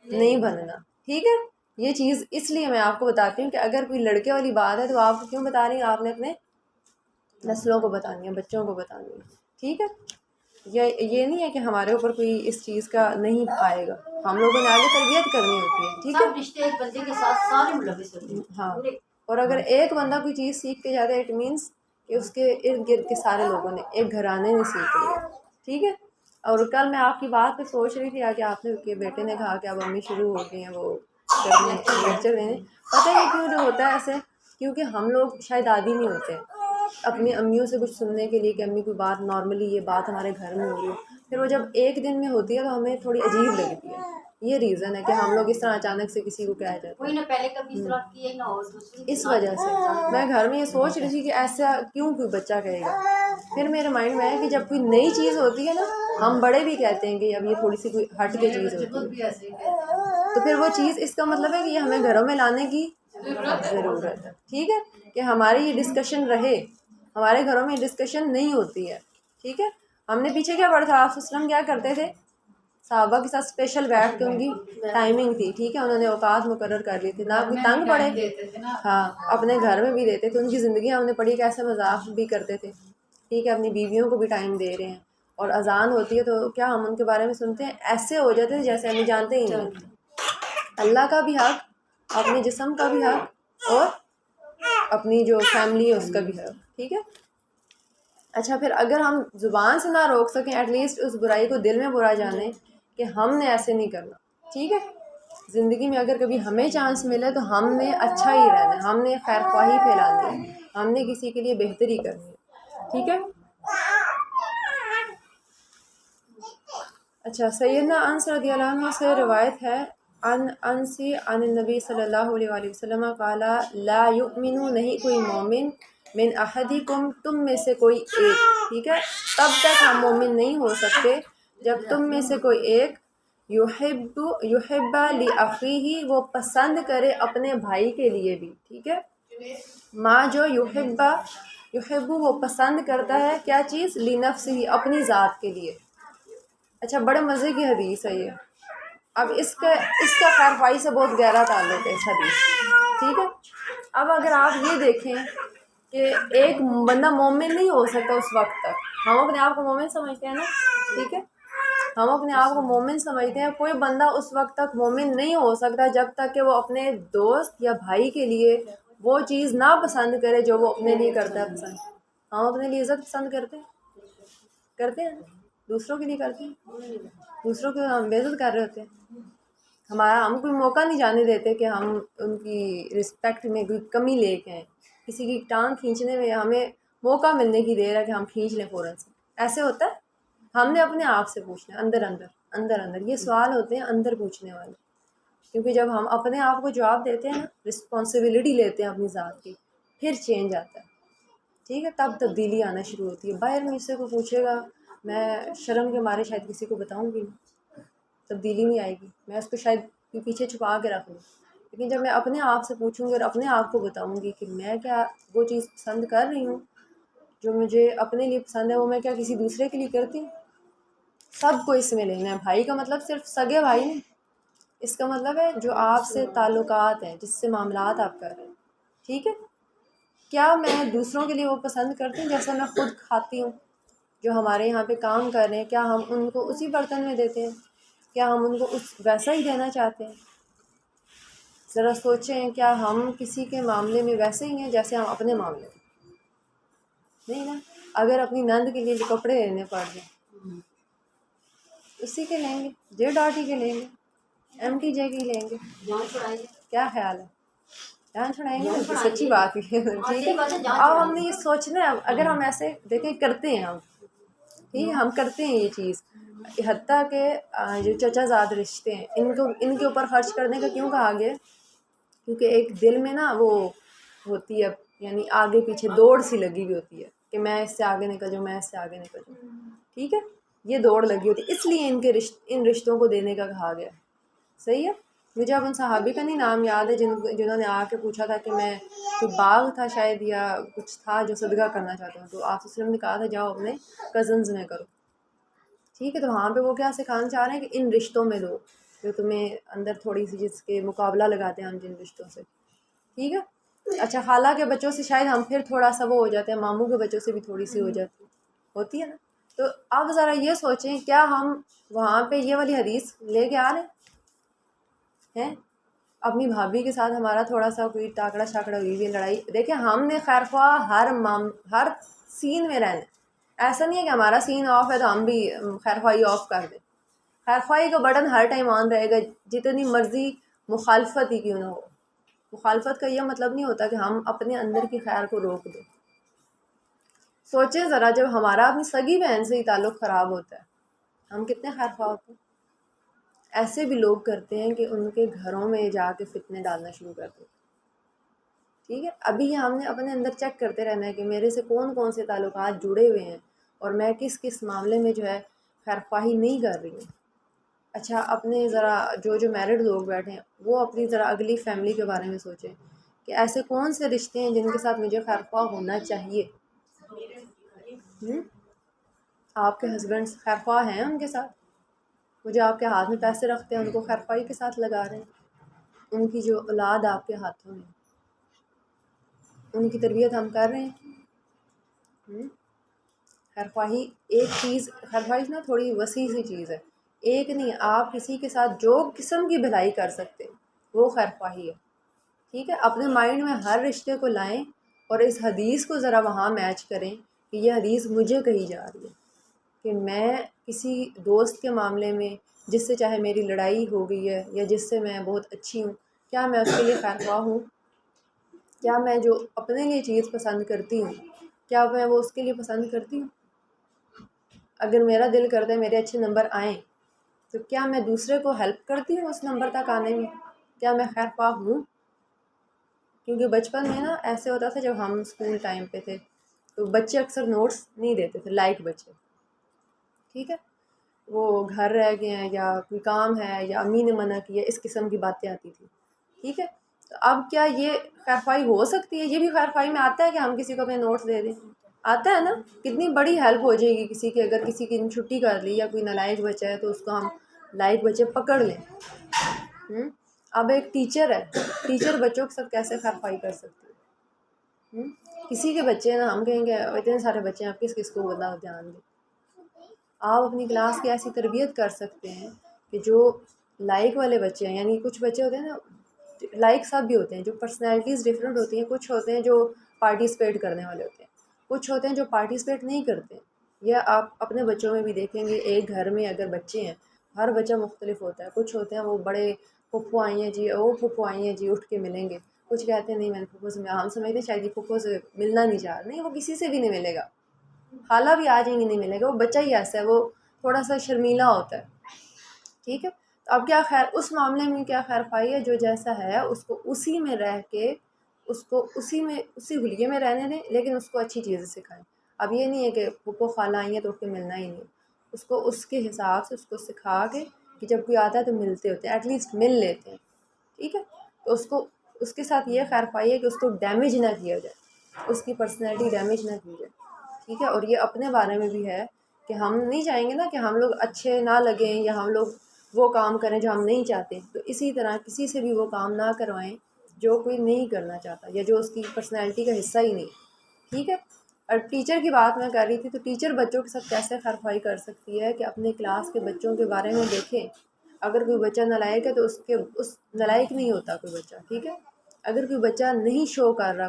نہیں بننا، ٹھیک ہے۔ یہ چیز اس لیے میں آپ کو بتاتی ہوں کہ اگر کوئی لڑکے والی بات ہے تو آپ کو کیوں بتا رہی ہیں، آپ نے اپنے نسلوں کو بتانی ہے، بچوں کو بتانی ہے، ٹھیک ہے۔ یہ نہیں ہے کہ ہمارے اوپر کوئی اس چیز کا نہیں آئے گا، ہم لوگوں نے آگے تربیت کرنی ہوتی ہے، ٹھیک ہے۔
سب رشتے ایک بندے کے ساتھ سارے ملوث ہوتے ہیں،
ہاں
پورے۔
اور اگر ایک بندہ کوئی چیز سیکھ کے جاتا ہے اٹ مینس کہ اس کے ارد گرد کے سارے لوگوں نے، ایک گھرانے نے سیکھ لیا، ٹھیک ہے۔ اور کل میں آپ کی بات پہ سوچ رہی تھی کہ آپ نے کہ بیٹے نے کہا کہ اب امی شروع ہو گئی ہیں وہ کرنے لیکچر دینے، پتہ نہیں کیوں جو ہوتا ہے ایسے، کیونکہ ہم لوگ شاید عادی نہیں ہوتے اپنی امیوں سے کچھ سننے کے لیے کہ امی کوئی بات نارملی یہ بات ہمارے گھر میں ہو رہی ہو، پھر وہ جب ایک دن میں ہوتی ہے تو ہمیں تھوڑی عجیب لگتی ہے۔ یہ ریزن ہے کہ ہم لوگ اس طرح اچانک سے کسی کو کہہ جاتے ہیں،
کوئی نہ پہلے کبھی اس طرح کیے نہ ہو، دوسری
اس وجہ سے میں گھر میں یہ سوچ رہی تھی کہ ایسا کیوں کوئی بچہ کہے گا۔ پھر میرے مائنڈ میں ہے کہ جب کوئی نئی چیز ہوتی ہے نا، ہم بڑے بھی کہتے ہیں کہ اب یہ تھوڑی سی کوئی ہٹ کے چیز ہوتی ہے، تو پھر وہ چیز اس کا مطلب ہے کہ یہ ہمیں گھروں میں لانے کی ضرورت ہے، ٹھیک ہے، کہ ہماری یہ ڈسکشن رہے، ہمارے گھروں میں ڈسکشن نہیں ہوتی ہے، ٹھیک ہے۔ ہم نے پیچھے کیا پڑھا تھا، آپ وسلم کیا کرتے تھے، صحابہ کے ساتھ اسپیشل بیٹھ کے ان کی ٹائمنگ تھی، ٹھیک ہے، انہوں نے اوقات مقرر کر لی تھی، نہ کوئی تنگ پڑے، ہاں اپنے گھر میں بھی دیتے تھے، ان کی زندگیاں ہم نے پڑھی کیسے مذاق بھی کرتے تھے، ٹھیک ہے، اپنی بیویوں کو بھی ٹائم دے رہے ہیں، اور اذان ہوتی ہے تو کیا ہم ان کے بارے میں سنتے ہیں، ایسے ہو جاتے ہیں جیسے ہمیں جانتے ہی نہیں، اللہ کا بھی حق، اپنے جسم کا بھی حق، اور اپنی جو فیملی ہے اس کا بھی حق، ٹھیک ہے۔ اچھا پھر اگر ہم زبان سے نہ روک سکیں، ایٹ لیسٹ اس برائی کو دل میں برا جانیں کہ ہم نے ایسے نہیں کرنا، ٹھیک ہے۔ زندگی میں اگر کبھی ہمیں چانس ملے تو ہم نے اچھا ہی رہنا ہے، ہم نے خیر خواہی پھیلانی ہے، ہم نے کسی کے لیے بہتری کرنی ہے، ٹھیک ہے۔ اچھا سیدنا انس رضی اللہ عنہ سے روایت ہے، انسی عن النبی صلی اللہ علیہ وآلہ وسلم قال لا یؤمن، نہیں کوئی مومن، من احدکم، تم میں سے کوئی ایک، ٹھیک ہے، تب تک ہم مومن نہیں ہو سکتے جب تم میں سے کوئی ایک یحب لاخیہ، وہ پسند کرے اپنے بھائی کے لیے بھی، ٹھیک ہے، ماں جو یحب وہ پسند کرتا ہے، کیا چیز، لنفسہ اپنی ذات کے لیے۔ اچھا بڑے مزے کی حدیث ہے یہ، اب اس کا خیر خواہی سے بہت گہرا تعلق ہے اس حدیث، ٹھیک ہے۔ اب اگر آپ یہ دیکھیں کہ ایک بندہ مومن نہیں ہو سکتا اس وقت تک، ہم اپنے آپ کو مومن سمجھتے ہیں نا، ٹھیک ہے، ہم اپنے آپ کو مومن سمجھتے ہیں، کوئی بندہ اس وقت تک مومن نہیں ہو سکتا جب تک کہ وہ اپنے دوست یا بھائی کے لیے وہ چیز نہ پسند کرے جو وہ اپنے لیے کرتا ہے پسند۔ ہم اپنے لیے عزت پسند کرتے ہیں نا، دوسروں کے لیے کرتے ہیں، دوسروں کو ہم بے عزت کر رہے ہوتے ہیں، ہم کوئی موقع نہیں جانے دیتے کہ ہم ان کی رسپیکٹ میں کوئی کمی لے کے آئیں، کسی کی ٹانگ کھینچنے میں ہمیں موقع ملنے کی دیر ہے کہ ہم کھینچ لیں فوراً سے، ایسے ہوتا ہے۔ ہم نے اپنے آپ سے پوچھنا ہے، اندر یہ سوال ہوتے ہیں اندر پوچھنے والے، کیونکہ جب ہم اپنے آپ کو جواب دیتے ہیں نا، رسپانسبلٹی لیتے ہیں اپنی ذات کی، پھر چینج آتا ہے، ٹھیک ہے، تب تبدیلی آنا شروع ہوتی ہے۔ باہر مجھ سے کوئی پوچھے گا، میں شرم کے مارے شاید کسی کو بتاؤں گی، تبدیلی نہیں آئے گی، میں اس کو شاید پیچھے چھپا کے رکھ لوں، لیکن جب میں اپنے آپ سے پوچھوں گی اور اپنے آپ کو بتاؤں گی کہ میں کیا وہ چیز پسند کر رہی ہوں جو مجھے اپنے لیے پسند ہے، وہ میں کیا کسی دوسرے کے لیے کرتی ہوں، سب کو اس میں لینا ہے۔ بھائی کا مطلب صرف سگے بھائی نہیں، اس کا مطلب ہے جو آپ سے تعلقات ہیں، جس سے معاملات آپ کر رہے ہیں، ٹھیک ہے۔ کیا میں دوسروں کے لیے وہ پسند کرتی ہوں جیسا میں خود کھاتی ہوں، جو ہمارے یہاں پہ کام کر رہے ہیں، کیا ہم ان کو اسی برتن میں دیتے ہیں، کیا ہم ان کو ویسا ہی دینا چاہتے ہیں؟ ذرا سوچیں، کیا ہم کسی کے معاملے میں ویسے ہی ہیں جیسے ہم اپنے معاملے میں؟ نہیں نا، اگر اپنی نند کے لیے جو کپڑے لینے پڑ جائیں اسی کے لیں گے، جے ڈاٹی کے لیں گے، MTJ کی لیں گے،
جان چھڑائیں گے.
کیا خیال ہے؟ جان چھڑائیں گے،
جان چھڑائیں
سچی
گے.
بات ہے ٹھیک
صحیح
ہے.
بات ہے، جان
اب ہم
چھڑائیں
نے
گے.
یہ سوچنا ہے، اگر ہم ایسے دیکھیں کرتے ہیں ہم، ٹھیک ہے ہم کرتے ہیں یہ چیز، حتیٰ کہ جو چچا زاد رشتے ہیں ان کے اوپر خرچ کرنے کا کیوں کہا گیا؟ کیونکہ ایک دل میں نا وہ ہوتی ہے، یعنی آگے پیچھے دوڑ سی لگی ہوئی ہوتی ہے کہ میں اس سے آگے نکل جاؤں، میں اس سے آگے نکل جاؤں، ٹھیک ہے، یہ دوڑ لگی ہوتی ہے، اس لیے ان رشتوں کو دینے کا کہا گیا. صحیح ہے. مجھے اب ان صحابی کا نہیں نام یاد ہے جنہوں نے آ کے پوچھا تھا کہ میں کوئی باغ تھا شاید یا کچھ تھا جو صدقہ کرنا چاہتا ہوں، تو آپ وسلم نے کہا تھا جاؤ اپنے کزنز میں کرو. ٹھیک ہے، تو وہاں پہ وہ کیا سکھانا چاہ رہے ہیں کہ ان رشتوں میں دو جو تمہیں اندر تھوڑی سی جس کے مقابلہ لگاتے ہیں ہم جن رشتوں سے. ٹھیک ہے. اچھا خالہ کے بچوں سے شاید ہم پھر تھوڑا سا وہ ہو جاتے ہیں، ماموں کے بچوں سے بھی تھوڑی سی ہو جاتی ہوتی ہے نا. تو اب ذرا یہ سوچیں کیا ہم وہاں پہ یہ والی حدیث لے کے آ رہے ہیں اپنی بھابھی کے ساتھ ہمارا تھوڑا سا کوئی ٹاکڑا شاکڑا ہوئی ہوئی لڑائی. دیکھیں ہم نے خیر خواہ ہر سین میں رہنا ہے. ایسا نہیں ہے کہ ہمارا سین آف ہے تو ہم بھی خیر خواہی آف کر دیں. خیر خواہی کا بٹن ہر ٹائم آن رہے گا، جتنی مرضی مخالفت ہی کیوں نہ ہو. مخالفت کا یہ مطلب نہیں ہوتا کہ ہم اپنے اندر کی خیر کو روک دیں. سوچیں ذرا جب ہمارا اپنی سگی بہن سے ہی تعلق خراب ہوتا ہے ہم کتنے خیر خواہ ہوتے ہیں. ایسے بھی لوگ کرتے ہیں کہ ان کے گھروں میں جا کے فتنے ڈالنا شروع کر دیتے. ٹھیک ہے، ابھی یہ ہم نے اپنے اندر چیک کرتے رہنا ہے کہ میرے سے کون کون سے تعلقات جڑے ہوئے ہیں اور میں کس کس معاملے میں جو ہے خیر خواہی نہیں کر رہی ہوں. اچھا اپنے ذرا جو میرڈ لوگ بیٹھے ہیں وہ اپنی ذرا اگلی فیملی کے بارے میں سوچیں کہ ایسے کون سے رشتے ہیں جن کے ساتھ مجھے خیر خواہ ہونا چاہیے. آپ کے ہسبینڈ خیر خواہ ہیں ان کے ساتھ؟ وہ جو آپ کے ہاتھ میں پیسے رکھتے ہیں ان کو خیر خواہی کے ساتھ لگا رہے ہیں؟ ان کی جو اولاد آپ کے ہاتھوں میں ان کی تربیت ہم کر رہے ہیں؟ خیر خواہی ایک چیز، خیر خواہی نا تھوڑی وسیع سی چیز ہے. ایک نہیں، آپ کسی کے ساتھ جو قسم کی بھلائی کر سکتے وہ خیر خواہی ہے. ٹھیک ہے، اپنے مائنڈ میں ہر رشتے کو لائیں اور اس حدیث کو ذرا وہاں میچ کریں کہ یہ حدیث مجھے کہی جا رہی ہے کہ میں کسی دوست کے معاملے میں جس سے چاہے میری لڑائی ہو گئی ہے یا جس سے میں بہت اچھی ہوں، کیا میں اس کے لیے خیر خواہ ہوں؟ کیا میں جو اپنے لیے چیز پسند کرتی ہوں کیا میں وہ اس کے لیے پسند کرتی ہوں؟ اگر میرا دل کرتا ہے میرے اچھے نمبر آئیں تو کیا میں دوسرے کو ہیلپ کرتی ہوں اس نمبر تک آنے میں؟ کیا میں خیر خواہ ہوں؟ کیونکہ بچپن میں نا ایسے ہوتا تھا جب ہم اسکول ٹائم پہ تھے تو بچے اکثر نوٹس نہیں دیتے تھے، لائک بچے. ٹھیک ہے، وہ گھر رہ گئے ہیں یا کوئی کام ہے یا امی نے منع کیا، اس قسم کی باتیں آتی تھی. ٹھیک ہے، تو اب کیا یہ خیر خواہی ہو سکتی ہے؟ یہ بھی خیر خواہی میں آتا ہے کہ ہم کسی کو اپنے نوٹس دے دیں؟ آتا ہے نا. کتنی بڑی ہیلپ ہو جائے گی کسی کی، اگر کسی کی چھٹی کر لی یا کوئی نالائق بچہ ہے تو اس کو ہم لائق بچے پکڑ لیں. اب ایک ٹیچر ہے، ٹیچر بچوں کے ساتھ کیسے خیر خواہی کر سکتی ہے؟ کسی کے بچے نا ہم کہیں گے اتنے سارے بچے ہیں آپ کس کو بتا دھیان دیں. آپ اپنی کلاس کی ایسی تربیت کر سکتے ہیں کہ جو لائق والے بچے ہیں، یعنی کچھ بچے ہوتے ہیں نا لائق سب بھی ہوتے ہیں، جو پرسنالٹیز ڈفرینٹ ہوتی ہیں. کچھ ہوتے ہیں جو پارٹیسپیٹ کرنے والے ہوتے ہیں، کچھ ہوتے ہیں جو پارٹیسپیٹ نہیں کرتے. یا آپ اپنے بچوں میں بھی دیکھیں گے، ایک گھر میں اگر بچے ہیں ہر بچہ مختلف ہوتا ہے. کچھ ہوتے ہیں وہ بڑے پھپھو آئی ہیں جی، وہ پھپھو آئی ہیں جی اٹھ کے ملیں گے. کچھ کہتے ہیں نہیں میں نے پھپھو سے ہم سمجھتے ہیں شاید یہ پھپھو سے ملنا نہیں چاہ رہا. نہیں، وہ کسی سے بھی نہیں ملے گا. خالہ بھی آ جائیں گی نہیں ملے گا. وہ بچہ ہی ایسا ہے، وہ تھوڑا سا شرمیلا ہوتا ہے. ٹھیک ہے، تو اب کیا خیر اس معاملے میں کیا خیر خواہی ہے؟ جو جیسا ہے اس کو اسی میں رہ کے اس کو اسی حلیے میں رہنے دیں، لیکن اس کو اچھی چیزیں سکھائیں. اب یہ نہیں ہے کہ پھپھو خالہ آئی ہیں تو اٹھ کے ملنا ہی نہیں. اس کو اس کے حساب سے اس کو سکھا کے کہ جب کوئی آتا ہے تو ملتے ہوتے ہیں، ایٹ لیسٹ مل لیتے ہیں. ٹھیک ہے، تو اس کے ساتھ یہ خیر خواہی ہے کہ اس کو ڈیمیج نہ کیا جائے، اس کی پرسنالٹی ڈیمیج نہ کی جائے. ٹھیک ہے، اور یہ اپنے بارے میں بھی ہے کہ ہم نہیں چاہیں گے نا کہ ہم لوگ اچھے نہ لگیں یا ہم لوگ وہ کام کریں جو ہم نہیں چاہتے. تو اسی طرح کسی سے بھی وہ کام نہ کروائیں جو کوئی نہیں کرنا چاہتا یا جو اس کی پرسنالٹی کا حصہ ہی نہیں. ٹھیک ہے، اور ٹیچر کی بات میں کر رہی تھی، تو ٹیچر بچوں کے ساتھ کیسے خیر خواہی کر سکتی ہے کہ اپنے کلاس کے بچوں کے بارے میں دیکھیں. اگر کوئی بچہ نالائق ہے تو اس نالائق نہیں ہوتا کوئی بچہ. ٹھیک ہے، اگر کوئی بچہ نہیں شو کر رہا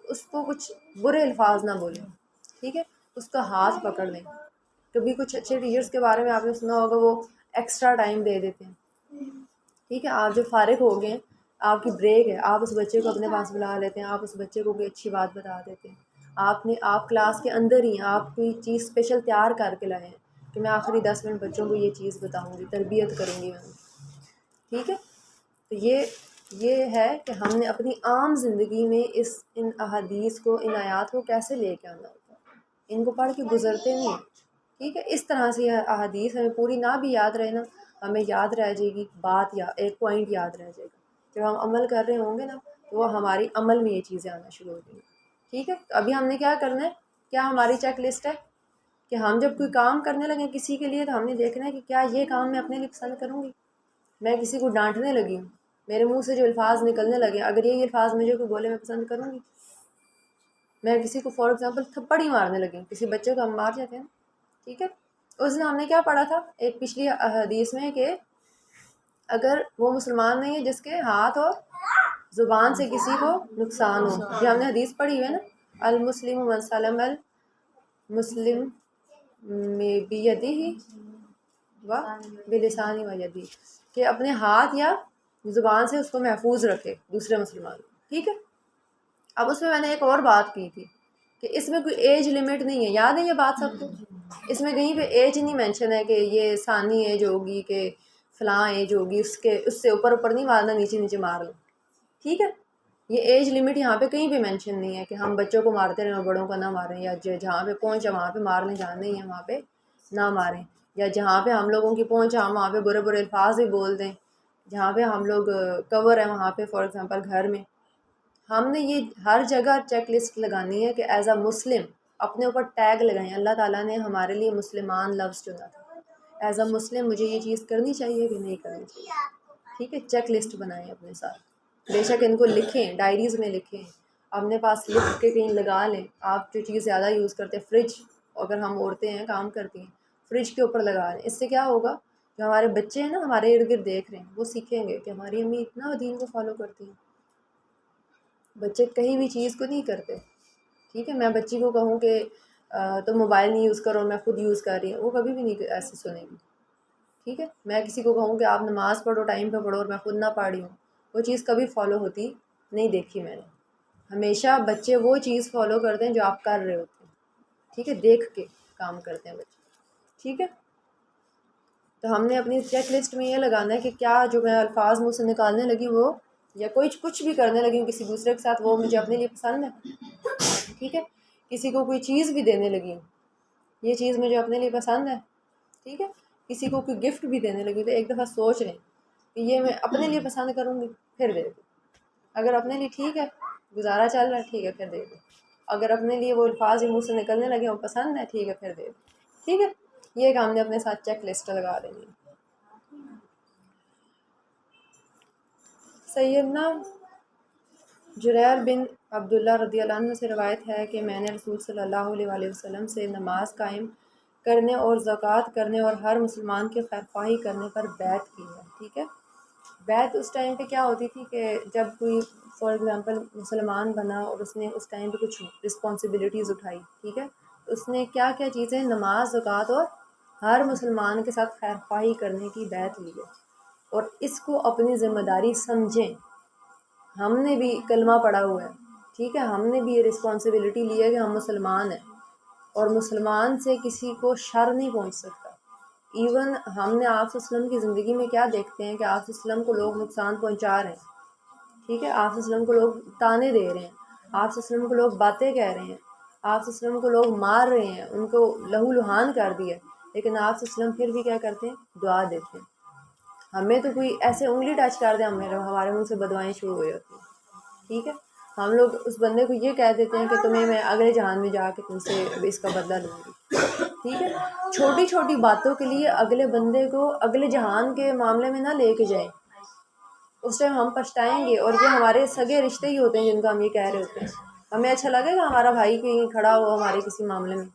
اس کو کچھ برے الفاظ نہ بولیں. ٹھیک ہے، اس کا ہاتھ پکڑ لیں. کبھی کچھ اچھے ٹیچرز کے بارے میں آپ نے سنا ہوگا وہ ایکسٹرا ٹائم دے دیتے ہیں. ٹھیک ہے، آپ جو فارغ ہو گئے، آپ کی بریک ہے، آپ اس بچے کو اپنے پاس بلا لیتے ہیں، آپ اس بچے کو کوئی اچھی بات بتا دیتے ہیں، آپ کلاس کے اندر ہی آپ کوئی چیز اسپیشل تیار کر کے لائے ہیں کہ میں آخری 10 منٹ بچوں کو یہ چیز بتاؤں گی، تربیت کروں گی میں، ٹھیک ہے. تو یہ ہے کہ ہم نے اپنی عام زندگی میں ان احادیث کو، ان آیات کو کیسے لے کے آنا ہوتا ہے. ان کو پڑھ کے گزرتے نہیں ہیں، ٹھیک ہے. اس طرح سے یہ احادیث ہمیں پوری نہ بھی یاد رہے نا، ہمیں یاد رہ جائے گی بات، یا ایک پوائنٹ یاد رہ جائے گا. جب ہم عمل کر رہے ہوں گے نا تو وہ ہماری عمل میں یہ چیزیں آنا شروع ہو گئی. ٹھیک ہے. ابھی ہم نے کیا کرنا ہے، کیا ہماری چیک لسٹ ہے کہ ہم جب کوئی کام کرنے لگیں کسی کے لیے تو ہم نے دیکھنا ہے کہ کیا یہ کام میں اپنے لیے پسند کروں گی. میں کسی کو ڈانٹنے لگی ہوں، میرے منہ سے جو الفاظ نکلنے لگے، اگر یہ الفاظ مجھے کوئی بولے میں پسند کروں گی. میں کسی کو فار ایگزامپل تھپڑ ہی مارنے لگی ہوں، کسی بچے کو ہم مار جاتے ہیں، ٹھیک ہے. اس دن ہم نے کیا پڑھا تھا ایک پچھلی حدیث میں کہ اگر وہ مسلمان نہیں ہے جس کے ہاتھ اور زبان سے کسی کو نقصان ہو. یہ ہم نے حدیث پڑھی ہے نا، المسلم من سلم المسلم بیدہ و بلسانہ و یدہ، کہ اپنے ہاتھ یا زبان سے اس کو محفوظ رکھے دوسرے مسلمان، ٹھیک ہے. اب اس میں نے ایک اور بات کی تھی کہ اس میں کوئی ایج لمٹ نہیں ہے، یاد ہے یہ بات سب کو. اس میں کہیں پہ ایج نہیں مینشن ہے کہ یہ ثانی ایج ہوگی کہ فلاں ایج ہوگی، اس سے اوپر نہیں مارنا، نیچے نیچے مار لو، ٹھیک ہے. یہ ایج لمٹ یہاں پہ کہیں پہ مینشن نہیں ہے کہ ہم بچوں کو مارتے رہیں اور بڑوں کو نہ ماریں، یا جہاں پہ پہنچا وہاں پہ مارنے جانا نہیں ہے وہاں پہ نہ ماریں، یا جہاں پہ ہم لوگوں کی پہنچا ہم وہاں پہ برے برے الفاظ ہی بول دیں، جہاں پہ ہم لوگ کور ہیں وہاں پہ فار ایگزامپل گھر میں. ہم نے یہ ہر جگہ چیک لسٹ لگانی ہے کہ ایز اے مسلم اپنے اوپر ٹیگ لگائیں. اللہ تعالیٰ نے ہمارے لیے مسلمان لفظ چنا تھا، ایز اے مسلم مجھے یہ چیز کرنی چاہیے کہ نہیں کرنی چاہیے، ٹھیک ہے. چیک لسٹ بنائیں اپنے ساتھ، بے شک ان کو لکھیں، ڈائریز میں لکھیں، اپنے پاس لکھ کے کہیں لگا لیں. آپ جو چیز زیادہ یوز کرتے ہیں، فریج، اگر ہم عورتیں ہیں کام کرتی ہیں، فریج کے اوپر لگا لیں. اس سے کیا ہوگا، جو ہمارے بچے ہیں نا ہمارے ارد گرد دیکھ رہے ہیں، وہ سیکھیں گے کہ ہماری امی اتنا دین کو فالو کرتی ہیں. بچے کہیں بھی چیز کو نہیں کرتے، ٹھیک ہے. میں بچی کو کہوں کہ تم موبائل نہیں یوز کرو، میں خود یوز کر رہی ہوں، وہ کبھی بھی نہیں ایسے سنے گی، ٹھیک ہے. میں کسی کو کہوں کہ آپ نماز پڑھو، ٹائم پہ پڑھو، اور میں خود نہ پڑھ رہی ہوں، وہ چیز کبھی فالو ہوتی نہیں دیکھی میں نے. ہمیشہ بچے وہ چیز فالو کرتے ہیں جو آپ کر رہے ہوتے ہیں، ٹھیک ہے. دیکھ کے کام کرتے ہیں بچے، ٹھیک ہے. تو ہم نے اپنی چیک لسٹ میں یہ لگانا ہے کہ کیا جو میں الفاظ منہ سے نکالنے لگی وہ، یا کچھ بھی کرنے لگی ہوں کسی دوسرے کے ساتھ، وہ مجھے اپنے لیے پسند ہے، ٹھیک ہے. کسی کو کوئی چیز بھی دینے لگی ہوں، یہ چیز مجھے اپنے لیے پسند ہے، ٹھیک ہے. کسی کو کوئی گفٹ بھی دینے لگی تو ایک دفعہ سوچ لیں کہ یہ میں اپنے لیے پسند کروں گی پھر دے دوں. اگر اپنے لیے ٹھیک ہے، گزارا چل رہا ہے، ٹھیک ہے پھر دے دوں. اگر اپنے لیے وہ الفاظ منہ سے نکلنے لگے وہ پسند ہے، ٹھیک ہے پھر دے دوں، ٹھیک ہے. یہ کام نے اپنے ساتھ چیک لسٹ لگا دینی ہے. سیدنا جریر بن عبداللہ رضی اللہ عنہ سے روایت ہے کہ میں نے رسول صلی اللہ علیہ وآلہ وسلم سے نماز قائم کرنے اور زکوٰۃ کرنے اور ہر مسلمان کے خیر خواہی کرنے پر بیعت کی ہے، ٹھیک ہے. بیعت اس ٹائم پہ کیا ہوتی تھی کہ جب کوئی فار ایگزامپل مسلمان بنا اور اس نے اس ٹائم پہ کچھ رسپانسبلٹیز اٹھائی، ٹھیک ہے. اس نے کیا کیا چیزیں، نماز، زکوٰۃ اور ہر مسلمان کے ساتھ خیر خواہی کرنے کی بیعت لی ہے، اور اس کو اپنی ذمہ داری سمجھیں. ہم نے بھی کلمہ پڑھا ہوا ہے، ٹھیک ہے. ہم نے بھی یہ رسپانسبلٹی لی ہے کہ ہم مسلمان ہیں، اور مسلمان سے کسی کو شر نہیں پہنچ سکتا. ایون ہم نے آپ صلی اللہ علیہ وسلم کی زندگی میں کیا دیکھتے ہیں کہ آپ صلی اللہ علیہ وسلم کو لوگ نقصان پہنچا رہے ہیں، ٹھیک ہے. آپ صلی اللہ علیہ وسلم کو لوگ تانے دے رہے ہیں، آپ صلی اللہ علیہ وسلم کو لوگ باتیں کہہ رہے ہیں، آپ صلی اللہ علیہ وسلم کو لوگ مار رہے ہیں، ان کو لہو لہان کر دیا، لیکن آپ صلی اللہ علیہ وسلم پھر بھی کیا کرتے ہیں، دعا دیتے ہیں. ہمیں تو کوئی ایسے انگلی ٹچ کر دے ہمارے منہ سے بدوائیں شروع ہو جاتی ہیں، ٹھیک ہے. ہم لوگ اس بندے کو یہ کہہ دیتے ہیں کہ تمہیں میں اگلے جہان میں جا کے تم سے اس کا بدلہ لوں گی، ٹھیک ہے. چھوٹی چھوٹی باتوں کے لیے اگلے بندے کو اگلے جہان کے معاملے میں نہ لے کے جائیں، اس ٹائم ہم پچھتائیں گے. اور یہ ہمارے سگے رشتے ہی ہوتے ہیں جن کا ہم یہ کہہ رہے ہوتے ہیں. ہمیں اچھا لگے گا ہمارا بھائی کہیں کھڑا ہو ہمارے کسی معاملے میں،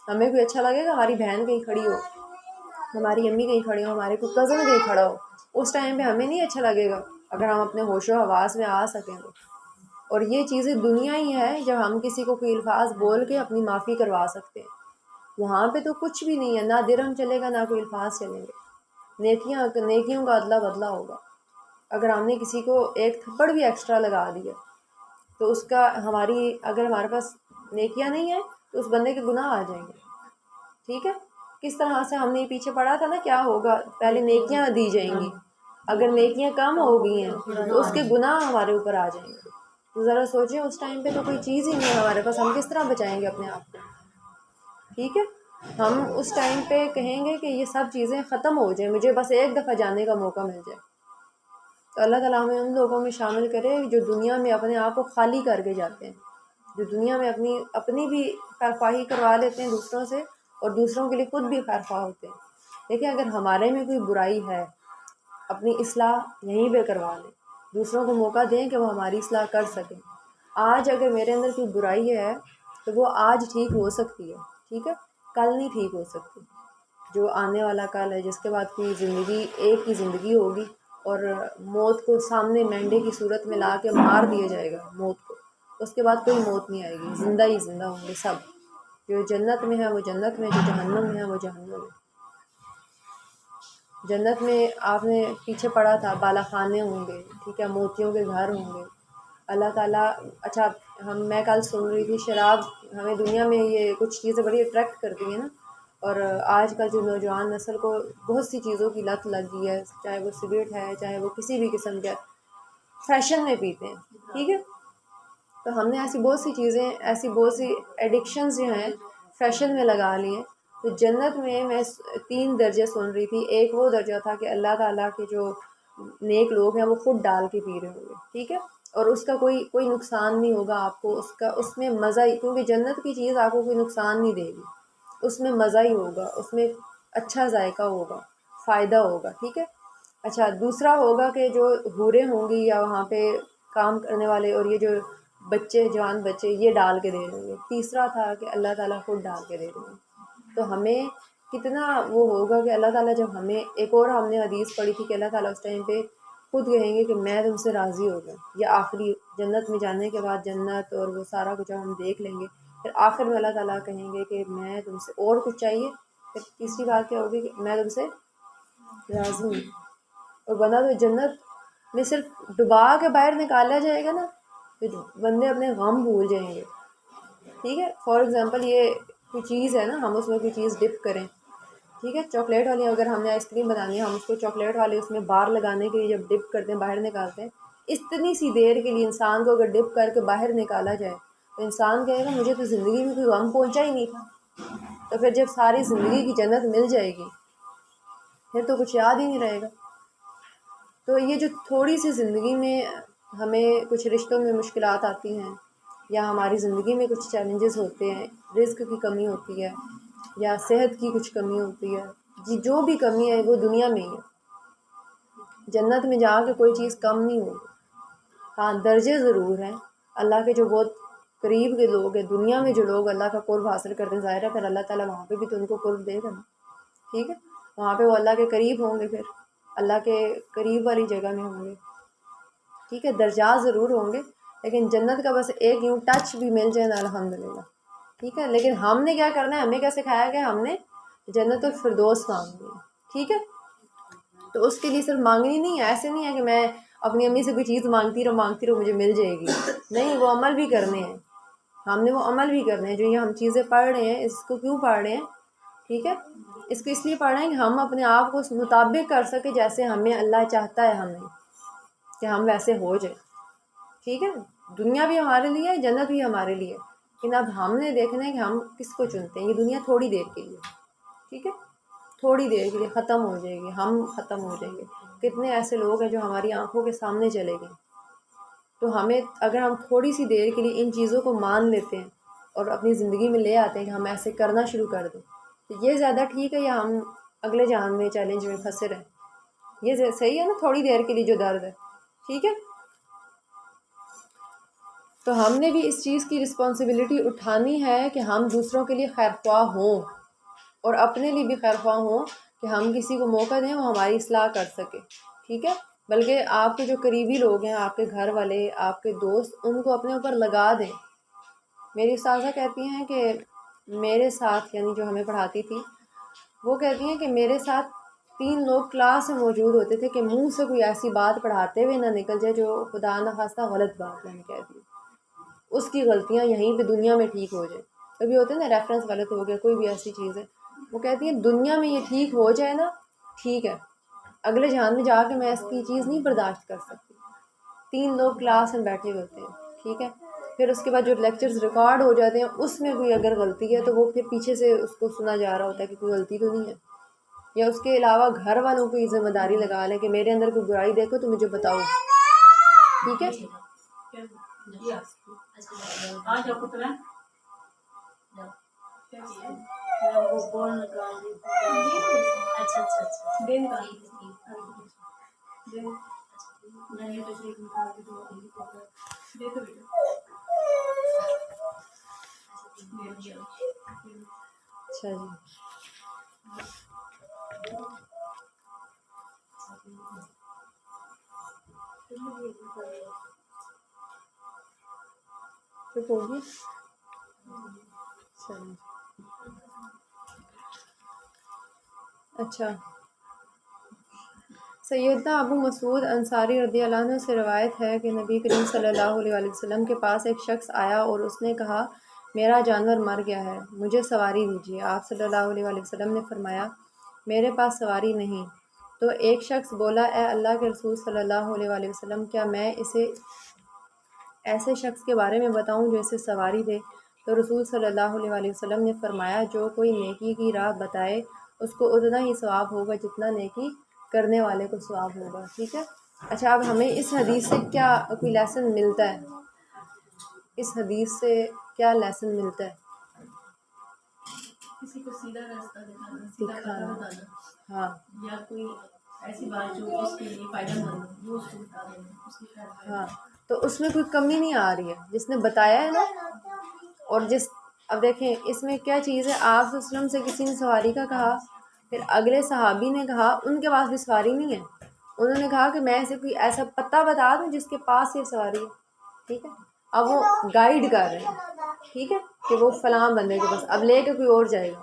ہمیں کوئی اچھا لگے گا ہماری بہن کہیں کھڑی ہو، ہماری امی کہیں کھڑی ہو، ہمارے کوئی کزن کہیں کھڑا ہو، اس ٹائم پہ ہمیں نہیں اچھا لگے گا اگر ہم اپنے ہوش و حواس میں آ سکیں تو. اور یہ چیزیں دنیا ہی ہے جب ہم کسی کو کوئی الفاظ بول کے اپنی معافی کروا سکتے ہیں. وہاں پہ تو کچھ بھی نہیں ہے، نہ درہم چلے گا نہ کوئی الفاظ چلیں گے، نیکیوں کا ادلا بدلہ ہوگا. اگر ہم نے کسی کو ایک تھپڑ بھی ایکسٹرا لگا دیا تو اس کا اگر ہمارے پاس نیکیاں نہیں ہیں تو اس بندے کے گناہ آ جائیں گے. ٹھیک ہے. کس طرح سے ہم نے پیچھے پڑھا تھا نا کیا ہوگا, پہلے نیکیاں دی جائیں گی, اگر نیکیاں کم ہو گئی ہیں تو اس کے گناہ ہمارے اوپر آ جائیں گے. تو ذرا سوچیں اس ٹائم پہ تو کوئی چیز ہی نہیں ہے ہمارے پاس, ہم کس طرح بچائیں گے اپنے آپ کو. ٹھیک ہے. ہم اس ٹائم پہ کہیں گے کہ یہ سب چیزیں ختم ہو جائیں, مجھے بس ایک دفعہ جانے کا موقع مل جائے. تو اللہ تعالیٰ ہمیں ان لوگوں میں شامل کرے جو دنیا میں اپنے آپ کو خالی کر کے جاتے ہیں, جو دنیا میں اپنی بھی خیرخواہی کروا لیتے ہیں دوسروں سے اور دوسروں کے لیے خود بھی خیرخواہ ہوتے ہیں. دیکھیں اگر ہمارے میں کوئی برائی ہے, اپنی اصلاح یہیں پہ کروا لیں, دوسروں کو موقع دیں کہ وہ ہماری اصلاح کر سکیں. آج اگر میرے اندر کوئی برائی ہے تو وہ آج ٹھیک ہو سکتی ہے, ٹھیک ہے, کل نہیں ٹھیک ہو سکتی. جو آنے والا کل ہے, جس کے بعد کوئی زندگی, ایک ہی زندگی ہوگی اور موت کو سامنے مینڈے کی صورت میں لا کے مار دیا جائے گا موت کو, اس کے بعد کوئی موت نہیں آئے گی, زندہ ہی زندہ ہوں گے سب. جو جنت میں ہے وہ جنت میں, جو جہنم میں ہے وہ جہنم میں. جنت میں آپ نے پیچھے پڑھا تھا بالا خانے ہوں گے, ٹھیک ہے, موتیوں کے گھر ہوں گے. اللہ تعالیٰ, اچھا میں کل سن رہی تھی شراب, ہمیں دنیا میں یہ کچھ چیزیں بڑی اٹریکٹ کرتی ہیں نا, اور آج کل جو نوجوان نسل کو بہت سی چیزوں کی لت لگ گئی ہے, چاہے وہ سگریٹ ہے, چاہے وہ کسی بھی قسم کا فیشن میں پیتے ہیں. ٹھیک ہے. تو ہم نے ایسی بہت سی چیزیں, ایسی بہت سی ایڈکشنز جو ہیں فیشن میں لگا لی ہیں. تو جنت میں 3 درجے سن رہی تھی. ایک وہ درجہ تھا کہ اللہ تعالیٰ کے جو نیک لوگ ہیں وہ خود ڈال کے پی رہے ہوں گے, ٹھیک ہے, اور اس کا کوئی نقصان نہیں ہوگا آپ کو, اس میں مزہ ہی, کیونکہ جنت کی چیز آپ کو کوئی نقصان نہیں دے گی, اس میں مزہ ہی ہوگا, اس میں اچھا ذائقہ ہوگا, فائدہ ہوگا. ٹھیک ہے. اچھا دوسرا ہوگا کہ جو حوریں ہوں گی یا وہاں پہ کام کرنے والے اور یہ جو بچے, جوان بچے, یہ ڈال کے دے رہے ہوں گے. تیسرا تھا کہ اللہ تعالیٰ خود ڈال کے دے رہے ہوں گے. تو ہمیں کتنا وہ ہوگا کہ اللہ تعالیٰ جب ہمیں, ایک اور ہم نے حدیث پڑھی تھی کہ اللہ تعالیٰ اس ٹائم پہ خود کہیں گے کہ میں تم سے راضی ہو گیا. یا آخری جنت میں جانے کے بعد جنت اور وہ سارا کچھ ہم دیکھ لیں گے, پھر آخر میں اللہ تعالیٰ کہیں گے کہ میں تم سے اور کچھ چاہیے. پھر تیسری بات کیا ہوگی کہ میں تم سے راضی ہوں. اور بندہ تو جنت میں صرف ڈبا کے باہر نکالا جائے گا نا, تو بندے اپنے غم بھول جائیں گے. ٹھیک ہے. فار ایگزامپل یہ کوئی چیز ہے نا, ہم اس میں کوئی چیز ڈپ کریں, ٹھیک ہے, چاکلیٹ والی اگر ہم نے آئس کریم بنانی ہے, ہم اس کو چاکلیٹ والے اس میں بار لگانے کے لیے جب ڈپ کرتے ہیں, باہر نکالتے ہیں, اتنی سی دیر کے لیے انسان کو اگر ڈپ کر کے باہر نکالا جائے تو انسان کہے گا مجھے تو زندگی میں کوئی غم پہنچا ہی نہیں تھا. تو پھر جب ساری زندگی کی جنت مل جائے گی پھر تو کچھ یاد ہی نہیں رہے گا. تو یہ جو تھوڑی سی زندگی میں ہمیں کچھ رشتوں میں مشکلات آتی ہیں, یا ہماری زندگی میں کچھ چیلنجز ہوتے ہیں, رزق کی کمی ہوتی ہے, یا صحت کی کچھ کمی ہوتی ہے, جو بھی کمی ہے وہ دنیا میں ہی ہے. جنت میں جا کے کوئی چیز کم نہیں ہوگی. ہاں درجے ضرور ہیں. اللہ کے جو بہت قریب کے لوگ ہیں, دنیا میں جو لوگ اللہ کا قرب حاصل کرتے ہیں, ظاہر ہے پھر اللہ تعالیٰ وہاں پہ بھی تو ان کو قرب دے گا نا. ٹھیک ہے. وہاں پہ وہ اللہ کے قریب ہوں گے, پھر اللہ کے قریب والی جگہ میں ہوں گے. ٹھیک ہے. درجات ضرور ہوں گے, لیکن جنت کا بس ایک یوں ٹچ بھی مل جائے نا الحمدللہ. ٹھیک ہے. لیکن ہم نے کیا کرنا ہے, ہمیں کیا سکھایا گیا, ہم نے جنت الفردوس مانگنی ہے. ٹھیک ہے. تو اس کے لیے صرف مانگنی نہیں ہے, ایسے نہیں ہے کہ میں اپنی امی سے کوئی چیز مانگتی رہو مجھے مل جائے گی. نہیں, وہ عمل بھی کرنے ہیں, ہم نے وہ عمل بھی کرنے ہیں. جو یہ ہم چیزیں پڑھ رہے ہیں, اس کو کیوں پڑھ رہے ہیں, ٹھیک ہے, اس کو اس لیے پڑھ رہے ہیں کہ ہم اپنے آپ کو اس مطابق کر سکیں جیسے ہمیں اللہ چاہتا ہے ہمیں کہ ہم ویسے ہو جائیں. ٹھیک ہے. دنیا بھی ہمارے لیے ہے, جنت بھی ہمارے لیے, لیکن اب ہم نے دیکھنا ہے کہ ہم کس کو چنتے ہیں. یہ دنیا تھوڑی دیر کے لیے, ٹھیک ہے, تھوڑی دیر کے لیے ختم ہو جائے گی, ہم ختم ہو جائیں گے. کتنے ایسے لوگ ہیں جو ہماری آنکھوں کے سامنے چلے گئے. تو ہمیں, اگر ہم تھوڑی سی دیر کے لیے ان چیزوں کو مان لیتے ہیں اور اپنی زندگی میں لے آتے ہیں کہ ہم ایسے کرنا شروع کر دیں, تو یہ زیادہ ٹھیک ہے, یا ہم اگلے جہان میں چیلنج میں پھنسے رہیں. یہ صحیح ہے نا, تھوڑی دیر کے لیے جو درد ہے. ٹھیک ہے. تو ہم نے بھی اس چیز کی رسپانسبلٹی اٹھانی ہے کہ ہم دوسروں کے لیے خیرخواہ ہوں, اور اپنے لیے بھی خیرخواہ ہوں کہ ہم کسی کو موقع دیں وہ ہماری اصلاح کر سکے. ٹھیک ہے. بلکہ آپ کے جو قریبی لوگ ہیں, آپ کے گھر والے, آپ کے دوست, ان کو اپنے اوپر لگا دیں. میری استاذہ کہتی ہیں کہ میرے ساتھ, یعنی جو ہمیں پڑھاتی تھی, وہ کہتی ہیں کہ میرے ساتھ 3 لوگ کلاس میں موجود ہوتے تھے کہ منہ سے کوئی ایسی بات پڑھاتے ہوئے نہ نکل جائے جو خدا نخواستہ غلط بات میں نے کہہ دی، اس کی غلطیاں یہیں پہ دنیا میں ٹھیک ہو جائے. کبھی ہوتے ہیں نا ریفرنس غلط ہو گیا، کوئی بھی ایسی چیز ہے، وہ کہتی ہے دنیا میں یہ ٹھیک ہو جائے نا ٹھیک ہے، اگلے جہان میں جا کے میں اس کی چیز نہیں برداشت کر سکتی. 3 لوگ کلاس میں بیٹھے ہوتے ہیں، ٹھیک ہے، پھر اس کے بعد جو لیکچرز ریکارڈ ہو جاتے ہیں اس میں کوئی اگر غلطی ہے تو وہ پھر پیچھے سے اس کو سنا جا رہا ہوتا ہے کہ کوئی غلطی تو نہیں ہے. یا اس کے علاوہ گھر والوں کو یہ ذمہ داری لگا لیں کہ میرے اندر کوئی برائی دیکھو تو مجھے بتاؤ، ٹھیک ہے.
آ جاؤ پتلا
وہ بول نکال دی.
اچھا اچھا اچھا
دے نکال
ٹھیک
دی.
ٹھیک
دے میں نے تشریف نکال کے دو دے تو بیٹا
اچھا جی. چپ ہوگی. اچھا، سیدنا ابو مسعود انصاری رضی اللہ عنہ سے روایت ہے کہ نبی کریم صلی اللہ علیہ وآلہ وسلم کے پاس ایک شخص آیا اور اس نے کہا میرا جانور مر گیا ہے، مجھے سواری دیجیے. آپ صلی اللہ علیہ وآلہ وسلم نے فرمایا میرے پاس سواری نہیں. تو ایک شخص بولا اے اللہ کے رسول صلی اللہ علیہ وآلہ وسلم، کیا میں اسے ایسے شخص کے بارے میں بتاؤں جو اسے سواری دے؟ تو رسول صلی اللہ علیہ وآلہ وسلم نے فرمایا جو کوئی نیکی کی راہ بتائے اس کو اتنا ہی ثواب ہوگا جتنا نیکی کرنے والے کو ثواب ہوگا. ٹھیک ہے. اچھا، اب ہمیں اس حدیث سے کیا کوئی لیسن ملتا ہے؟ اس حدیث سے کیا لیسن ملتا ہے؟
کسی کو سیدھا راستہ دکھانا، سیدھا پتہ بتانا،
ہاں
یا کوئی ایسی بات جو اس کے لیے فائدہ مند ہو وہ اس کو بتا دینا، اس کی خیر.
ہاں، تو اس میں کوئی کمی نہیں آ رہی ہے جس نے بتایا ہے نا. اور اب دیکھیں اس میں کیا چیز ہے، آپ صلی اللہ علیہ وسلم سے کسی نے سواری کا کہا، پھر اگلے صحابی نے کہا، ان کے پاس بھی سواری نہیں ہے، انہوں نے کہا کہ میں اسے کوئی ایسا پتہ بتا دوں جس کے پاس یہ سواری ہے. ٹھیک ہے، اب وہ گائیڈ کر رہے ہیں، ٹھیک ہے، کہ وہ فلاں بندے کے پاس اب لے کے کوئی اور جائے گا.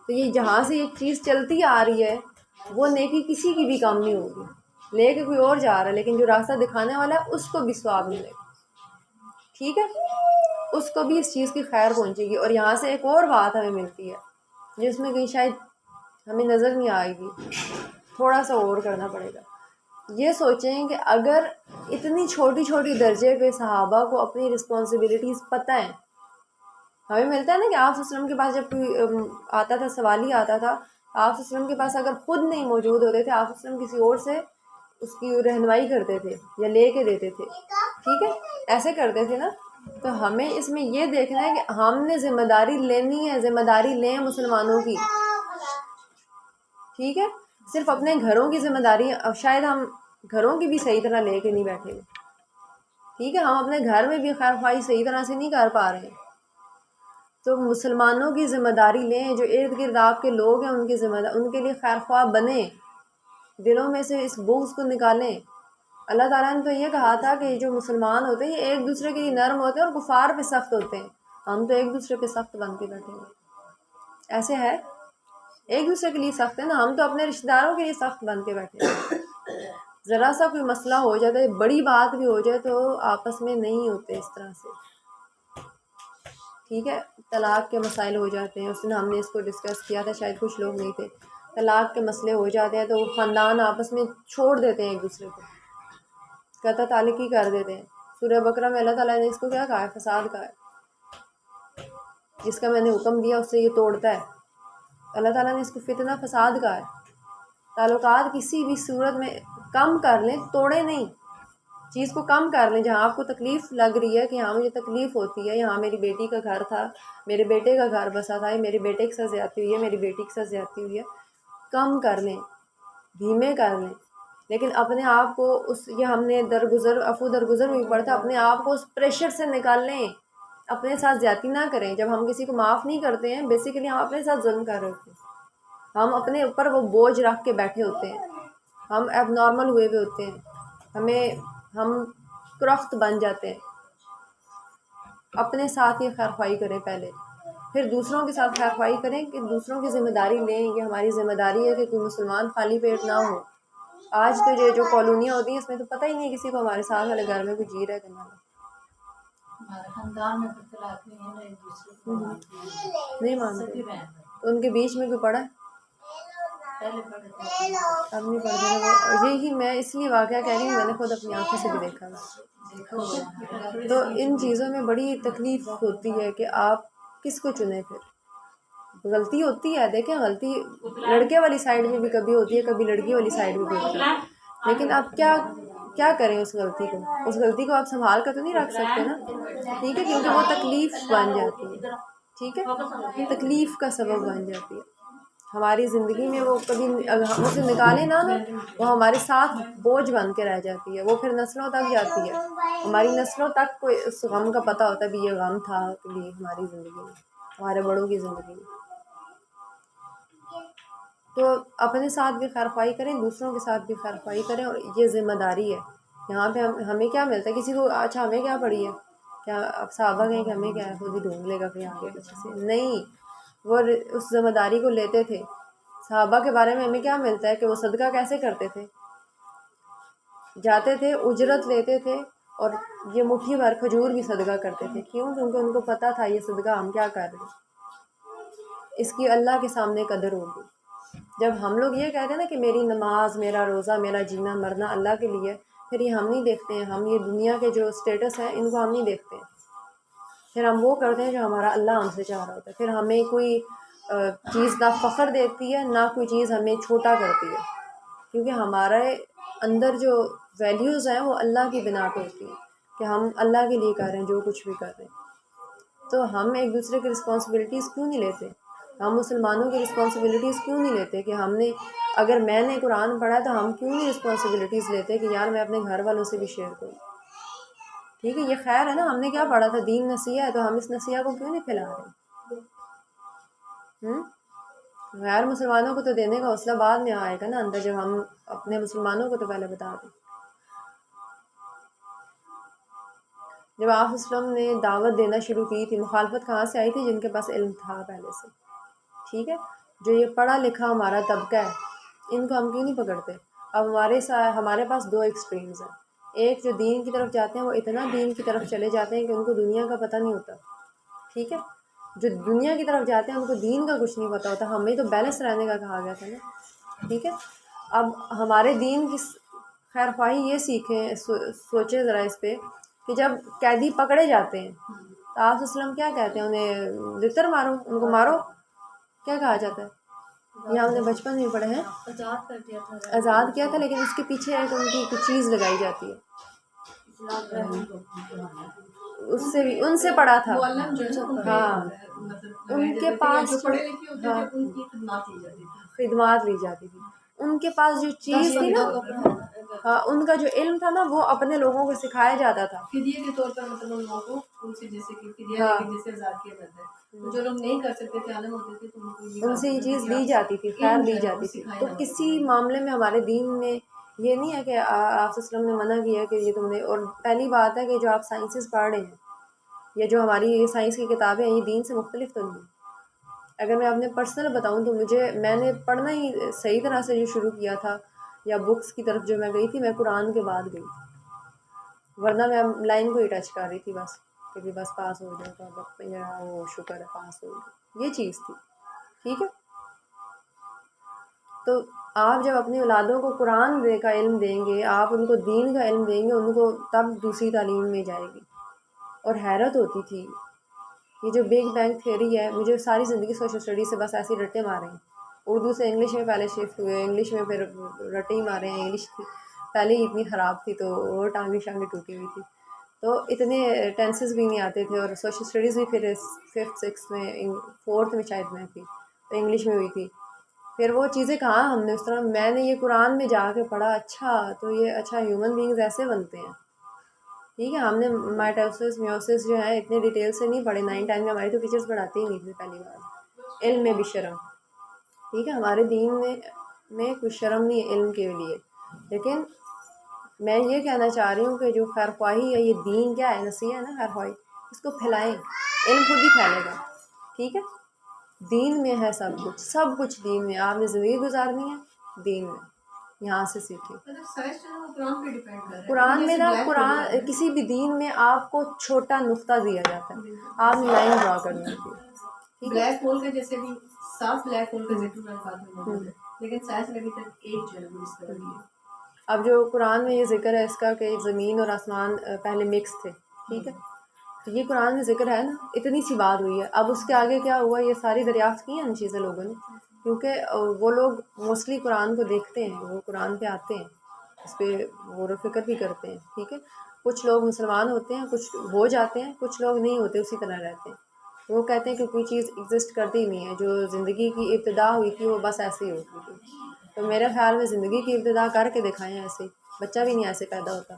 تو یہ جہاں سے ایک چیز چلتی آ رہی ہے وہ نیکی کسی کی بھی کام نہیں ہوگی. لے کے کوئی اور جا رہا ہے لیکن جو راستہ دکھانے والا ہے اس کو بھی ثواب ملے گا. ٹھیک ہے، اس کو بھی اس چیز کی خیر پہنچے گی. اور یہاں سے ایک اور بات ہمیں ملتی ہے جس میں کہیں شاید ہمیں نظر نہیں آئے گی، تھوڑا سا اور کرنا پڑے گا. یہ سوچیں کہ اگر اتنی چھوٹی چھوٹی درجے پہ صحابہ کو اپنی رسپانسبلٹیز پتہ ہیں، ہمیں ملتا ہے نا کہ آپ صلی اللہ علیہ وسلم کے پاس جب کوئی آتا تھا، سوالی آتا تھا، آپ صلی اللہ علیہ وسلم کے پاس اگر خود نہیں موجود ہوتے تھے، آپ صلی اللہ علیہ وسلم کسی اور سے اس کی رہنمائی کرتے تھے یا لے کے دیتے تھے. ٹھیک ہے، ایسے کرتے تھے نا. تو ہمیں اس میں یہ دیکھنا ہے کہ ہم نے ذمہ داری لینی ہے، ذمہ داری لیں مسلمانوں کی. ٹھیک ہے، صرف اپنے گھروں کی ذمہ داری، اب شاید ہم گھروں کی بھی صحیح طرح لے کے نہیں بیٹھے ہوئے. ٹھیک ہے، ہم اپنے گھر میں بھی خیر خواہی صحیح طرح سے نہیں کر پا رہے ہیں. تو مسلمانوں کی ذمہ داری لیں، جو ارد گرد آپ کے لوگ ہیں ان کی ذمہ داری، ان کے لیے خیر خواہ بنیں، دلوں میں سے اس بغض کو نکالیں. اللہ تعالیٰ نے تو یہ کہا تھا کہ جو مسلمان ہوتے ہیں یہ ایک دوسرے کے لیے نرم ہوتے ہیں اور کفار پہ سخت ہوتے ہیں. ہم تو ایک دوسرے پہ سخت بن کے بیٹھے ہیں. ایسے ہے، ایک دوسرے کے لیے سخت ہے نا، ہم تو اپنے رشتہ داروں کے لیے سخت بن کے بیٹھے ہیں. ذرا سا کوئی مسئلہ ہو جاتا ہے، بڑی بات بھی ہو جائے تو آپس میں نہیں ہوتے اس طرح سے. ٹھیک ہے، طلاق کے مسائل ہو جاتے ہیں، اس دن ہم نے اس کو ڈسکس کیا تھا، شاید کچھ لوگ نہیں تھے. طلاق کے مسئلے ہو جاتے ہیں تو وہ خاندان آپس میں چھوڑ دیتے ہیں ایک دوسرے کو، قطع تعلقی کر دیتے ہیں. سورہ بقرہ میں اللہ تعالیٰ نے اس کو کیا کہا ہے؟ فساد کہا ہے. جس کا میں نے حکم دیا اس سے یہ توڑتا ہے. اللہ تعالیٰ نے اس کو فتنہ فساد کہا ہے. تعلقات کسی بھی صورت میں کم کر لیں، توڑے نہیں. چیز کو کم کر لیں. جہاں آپ کو تکلیف لگ رہی ہے کہ یہاں مجھے تکلیف ہوتی ہے، یہاں میری بیٹی کا گھر تھا، میرے بیٹے کا گھر بسا تھا، میرے بیٹے کے ساتھ زیادتی ہوئی ہے، میری بیٹی کے ساتھ زیادتی ہوئی ہے، کم کر لیں، دھیمے کر لیں. لیکن اپنے آپ کو یہ ہم نے عفو درگزر میں بھی پڑھا تھا، اپنے آپ کو اس پریشر سے نکال لیں. اپنے ساتھ زیادتی نہ کریں. جب ہم کسی کو معاف نہیں کرتے ہیں بیسیکلی ہم اپنے ساتھ ظلم کر رہے ہوتے ہیں. ہم اپنے اوپر وہ بوجھ رکھ کے بیٹھے ہوتے ہیں، ہم اب نارمل ہوئے ہوئے ہوتے ہیں، ہم کرخت بن جاتے ہیں. اپنے ساتھ ہی خیر خواہی کریں پہلے. پھر دوسروں کے ساتھ خیر خواہی کریں کہ دوسروں کی ذمہ داری لیں. یہ ہماری ذمہ داری ہے کہ کوئی مسلمان خالی پیٹ نہ ہو. آج تو جو کالونیاں ہوتی ہیں اس میں تو پتہ ہی نہیں کسی کو ہمارے ساتھ والے گھر میں کوئی جی رہا ہے کہ نہ.
ہمارے خاندان میں اختلاف نہیں ہے نا، ایک دوسرے کو مانتے ہیں،
نہیں مانتے.
سبھی بہن
تو ان کے بیچ میں کوئی پڑا ہے؟
پہلے پڑھے تھے،
اب نہیں پڑھتے. وہ یہی میں اس لیے واقعہ کہہ رہی ہوں، میں نے خود اپنی آنکھوں سے بھی دیکھا ہے.
دیکھا ہوگا
تو ان چیزوں میں بڑی تکلیف ہوتی ہے کہ آپ کس کو چنیں. پھر غلطی ہوتی ہے، دیکھیں غلطی لڑکے والی سائڈ میں بھی کبھی ہوتی ہے، کبھی لڑکی والی سائڈ میں بھی ہوتی ہے. لیکن آپ کیا کریں اس غلطی کو؟ اس غلطی کو آپ سنبھال کر تو نہیں رکھ سکتے نا. ٹھیک ہے، کیونکہ وہ تکلیف بن جاتی ہے. ٹھیک ہے، تکلیف کا سبب بن جاتی ہے ہماری زندگی میں. وہ کبھی ہم اسے نکالیں نا وہ ہمارے ساتھ بوجھ بن کے رہ جاتی ہے. وہ پھر نسلوں تک جاتی ہے. ہماری نسلوں تک کوئی اس غم کا پتہ ہوتا ہے بھی یہ غم تھا کبھی ہماری زندگی میں، ہمارے بڑوں کی زندگی میں. تو اپنے ساتھ بھی خیر خواہی کریں، دوسروں کے ساتھ بھی خیر خواہی کریں. اور یہ ذمہ داری ہے. یہاں پہ ہمیں کیا ملتا ہے کسی کو؟ اچھا ہمیں کیا پڑی ہے؟ کیا اب صحابہ کہیں کہ ہمیں کیا ہے خود ہی ڈھونڈ لے گا کہیں آگے پیچھے سے؟ نہیں، وہ اس ذمہ داری کو لیتے تھے. صحابہ کے بارے میں ہمیں کیا ملتا ہے کہ وہ صدقہ کیسے کرتے تھے؟ جاتے تھے، اجرت لیتے تھے، اور یہ مٹھی بھر کھجور بھی صدقہ کرتے تھے. کیوں؟ کیونکہ ان کو پتہ تھا یہ صدقہ ہم کیا کر رہے ہیں، اس کی اللہ کے سامنے قدر ہوگی. جب ہم لوگ یہ کہتے ہیں نا کہ میری نماز، میرا روزہ، میرا جینا مرنا اللہ کے لیے، پھر یہ ہم نہیں دیکھتے ہیں. ہم یہ دنیا کے جو سٹیٹس ہیں ان کو ہم نہیں دیکھتے ہیں. پھر ہم وہ کرتے ہیں جو ہمارا اللہ ہم سے چاہ رہا ہوتا ہے. پھر ہمیں کوئی چیز نہ فخر دیتی ہے، نہ کوئی چیز ہمیں چھوٹا کرتی ہے. کیونکہ ہمارے اندر جو ویلیوز ہیں وہ اللہ کی بنا پہ ہوتی ہیں کہ ہم اللہ کے لیے کر رہے ہیں جو کچھ بھی کر رہے ہیں. تو ہم ایک دوسرے کی رسپانسبلٹیز کیوں نہیں لیتے؟ ہم مسلمانوں کی رسپانسبلٹیز کیوں نہیں لیتے کہ ہم نے، اگر میں نے قرآن پڑھا تو ہم کیوں نہیں رسپانسبلٹیز لیتے کہ یار میں اپنے گھر والوں سے بھی شیئر کروں. ٹھیک ہے، یہ خیر ہے نا. ہم نے کیا پڑھا تھا؟ دین نصیحہ ہے. تو ہم اس نصیحہ کو کیوں نہیں پھیلا رہے؟ غیر مسلمانوں کو تو دینے کا حوصلہ بعد میں آئے گا نا اندر، جب ہم اپنے مسلمانوں کو تو پہلے بتا دیں. جب آپ اسلم نے دعوت دینا شروع کی تھی، مخالفت کہاں سے آئی تھی؟ جن کے پاس علم تھا پہلے سے. ٹھیک ہے، جو یہ پڑھا لکھا ہمارا طبقہ ہے ان کو ہم کیوں نہیں پکڑتے؟ اب ہمارے پاس دو ایکسٹریمز ہیں. ایک جو دین کی طرف جاتے ہیں وہ اتنا دین کی طرف چلے جاتے ہیں کہ ان کو دنیا کا پتہ نہیں ہوتا. ٹھیک ہے، جو دنیا کی طرف جاتے ہیں ان کو دین کا کچھ نہیں پتہ ہوتا. ہمیں تو بیلنس رہنے کا کہا گیا تھا نا. ٹھیک ہے، اب ہمارے دین کی خیر خواہی یہ سیکھیں، سوچیں ذرا اس پہ کہ جب قیدی پکڑے جاتے ہیں تو آپ وسلم کیا کہتے ہیں؟ انہیں لتر مارو، ان کو مارو. کیا کہا جاتا ہے؟ یہ ہم نے بچپن میں پڑھے ہیں،
آزاد کر دیا تھا،
آزاد کیا تھا. لیکن اس کے پیچھے ایک ان کی کچھ چیز لگائی جاتی ہے. اس سے بھی ان سے پڑھا تھا. ہاں، ان کے پاس
جو پڑھے لکھے ہوتے تھے ان کی خدمات لی جاتی تھی،
خدمات لی جاتی تھی. ان کے پاس جو چیز تھی نا، ہاں، ان کا جو علم تھا نا وہ اپنے لوگوں کو سکھایا جاتا تھا.
فدیے کے طور پر مطلب ان لوگوں کو ان سے جیسے کہ فدیہ لے کے جیسے آزاد کیا جاتا ہے. تو جو لوگ نہیں کر سکتے تھے، عالم ہوتے تھے، تو ان کو
ان سے یہ چیز لی جاتی تھی، خیر لی جاتی تھی. تو کسی معاملے میں ہمارے دین میں یہ نہیں ہے کہ آپ وسلم نے منع کیا کہ یہ تم نے. اور پہلی بات ہے کہ جو آپ سائنسز پڑھ رہے ہیں یا جو ہماری یہ سائنس کی کتابیں ہیں یہ دین سے مختلف تو نہیں. اگر میں اپنے پرسنل بتاؤں تو میں نے پڑھنا ہی صحیح طرح سے جو شروع کیا تھا یا بکس کی طرف جو میں گئی تھی، میں قرآن کے بعد گئی تھی. ورنہ میں لائن کو ہی ٹچ کر رہی تھی بس کہ بس پاس ہو جائے گا، وہ شکر ہے پاس ہو گیا، یہ چیز تھی. ٹھیک ہے، تو آپ جب اپنی اولادوں کو قرآن کا علم دیں گے، آپ ان کو دین کا علم دیں گے، ان کو تب دوسری تعلیم میں جائے گی. اور حیرت ہوتی تھی یہ جو بگ بینگ تھیوری ہے. مجھے ساری زندگی سوشل اسٹڈی سے بس ایسے رٹے مارے ہیں. اردو سے انگلش میں پہلے شفٹ ہوئے، انگلش میں پھر رٹے ہی مارے ہیں. انگلش تھی پہلے ہی اتنی خراب تھی تو وہ ٹانگیں ٹوٹی ہوئی تھی، تو اتنے ٹینسز بھی نہیں آتے تھے. اور سوشل اسٹڈیز بھی پھر 5th 6th میں 4th میں شاید میں تھی تو انگلش میں ہوئی تھی. پھر وہ چیزیں کہاں ہم نے اس طرح، میں نے یہ قرآن میں جا کے پڑھا. اچھا تو یہ اچھا ہیومن بینگز ایسے بنتے ہیں. ٹھیک ہے، ہم نے مائٹوسس میوسس جو ہے اتنے ڈیٹیل سے نہیں پڑھے. 9 ٹائم میں ہماری تو ٹیچرس پڑھاتے ہی نہیں تھے پہلی بار. علم میں بھی شرم. ٹھیک ہے، ہمارے دین میں کوئی شرم نہیں ہے علم کے لیے. لیکن میں یہ کہنا چاہ رہی ہوں کہ جو خیر خواہی ہے یہ دین کیا ہے؟ نصیحہ ہے نا خیر خواہی. اس کو پھیلائیں، علم خود ہی پھیلے گا. ٹھیک ہے، دین میں ہے سب کچھ دین میں. آپ نے زندگی گزارنی ہے دین میں، یہاں سے سیکھیں.
مطلب سائنس جو ہے وہ قرآن پہ ڈیپینڈ کر رہا ہے.
قرآن میں نا،
جیسے black hole
قرآن
ہے.
کسی بھی دین میں آپ کو چھوٹا نقطہ دیا جاتا ہے، آپ نے لائن ڈرا کرنی ہوتی ہے. ٹھیک ہے،
بلیک ہول کا جیسے بھی صاف بلیک ہول کا ذکر میں بعد میں موجود ہے، لیکن سائنس نے ابھی تک ایک جو ہے وہ ڈسکور کی ہے.
اب جو قرآن میں یہ ذکر ہے اس کا کہ زمین اور آسمان پہلے مکس تھے، ٹھیک ہے، تو یہ قرآن میں ذکر ہے نا، اتنی سی بات ہوئی ہے. اب اس کے آگے کیا ہوا، یہ ساری دریافت کی ہیں ان چیزیں لوگوں نے، کیونکہ وہ لوگ موسٹلی قرآن کو دیکھتے ہیں، وہ قرآن پہ آتے ہیں، اس پہ غور و فکر بھی کرتے ہیں. ٹھیک ہے، کچھ لوگ مسلمان ہوتے ہیں، کچھ ہو جاتے ہیں، کچھ لوگ نہیں ہوتے، اسی طرح رہتے ہیں. وہ کہتے ہیں کہ کوئی چیز ایگزسٹ کرتی ہی نہیں ہے، جو زندگی کی ابتدا ہوئی تھی وہ بس ایسے ہی ہوتی تھی. تو میرے خیال میں زندگی کی ابتدا کر کے دکھائیں ایسے، بچہ بھی نہیں ایسے پیدا ہوتا.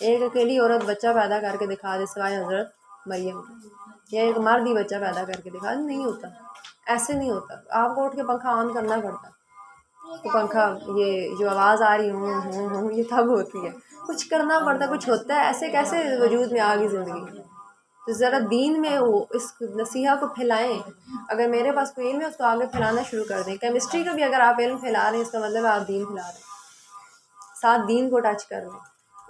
ایک اکیلی عورت بچہ پیدا کر کے دکھا دے سوائے حضرت مریم، یا ایک مرد ہی بچہ پیدا کر کے دکھا دے، نہیں ہوتا، ایسے نہیں ہوتا. آپ کو اٹھ کے پنکھا آن کرنا پڑتا، تو پنکھا یہ جو آواز آ رہی ہوں یہ تب ہوتی ہے، کچھ کرنا پڑتا، کچھ ہوتا ہے. ایسے کیسے وجود میں آ گئی زندگی؟ تو ذرا دین میں وہ اس نصیحہ کو پھیلائیں. اگر میرے پاس کوئی علم ہے اس کو آگے پھیلانا شروع کر دیں. کیمسٹری کا بھی اگر آپ علم پھیلا رہے ہیں اس کا مطلب آپ دین پھیلا رہے ہیں، ساتھ دین کو ٹچ کر لیں.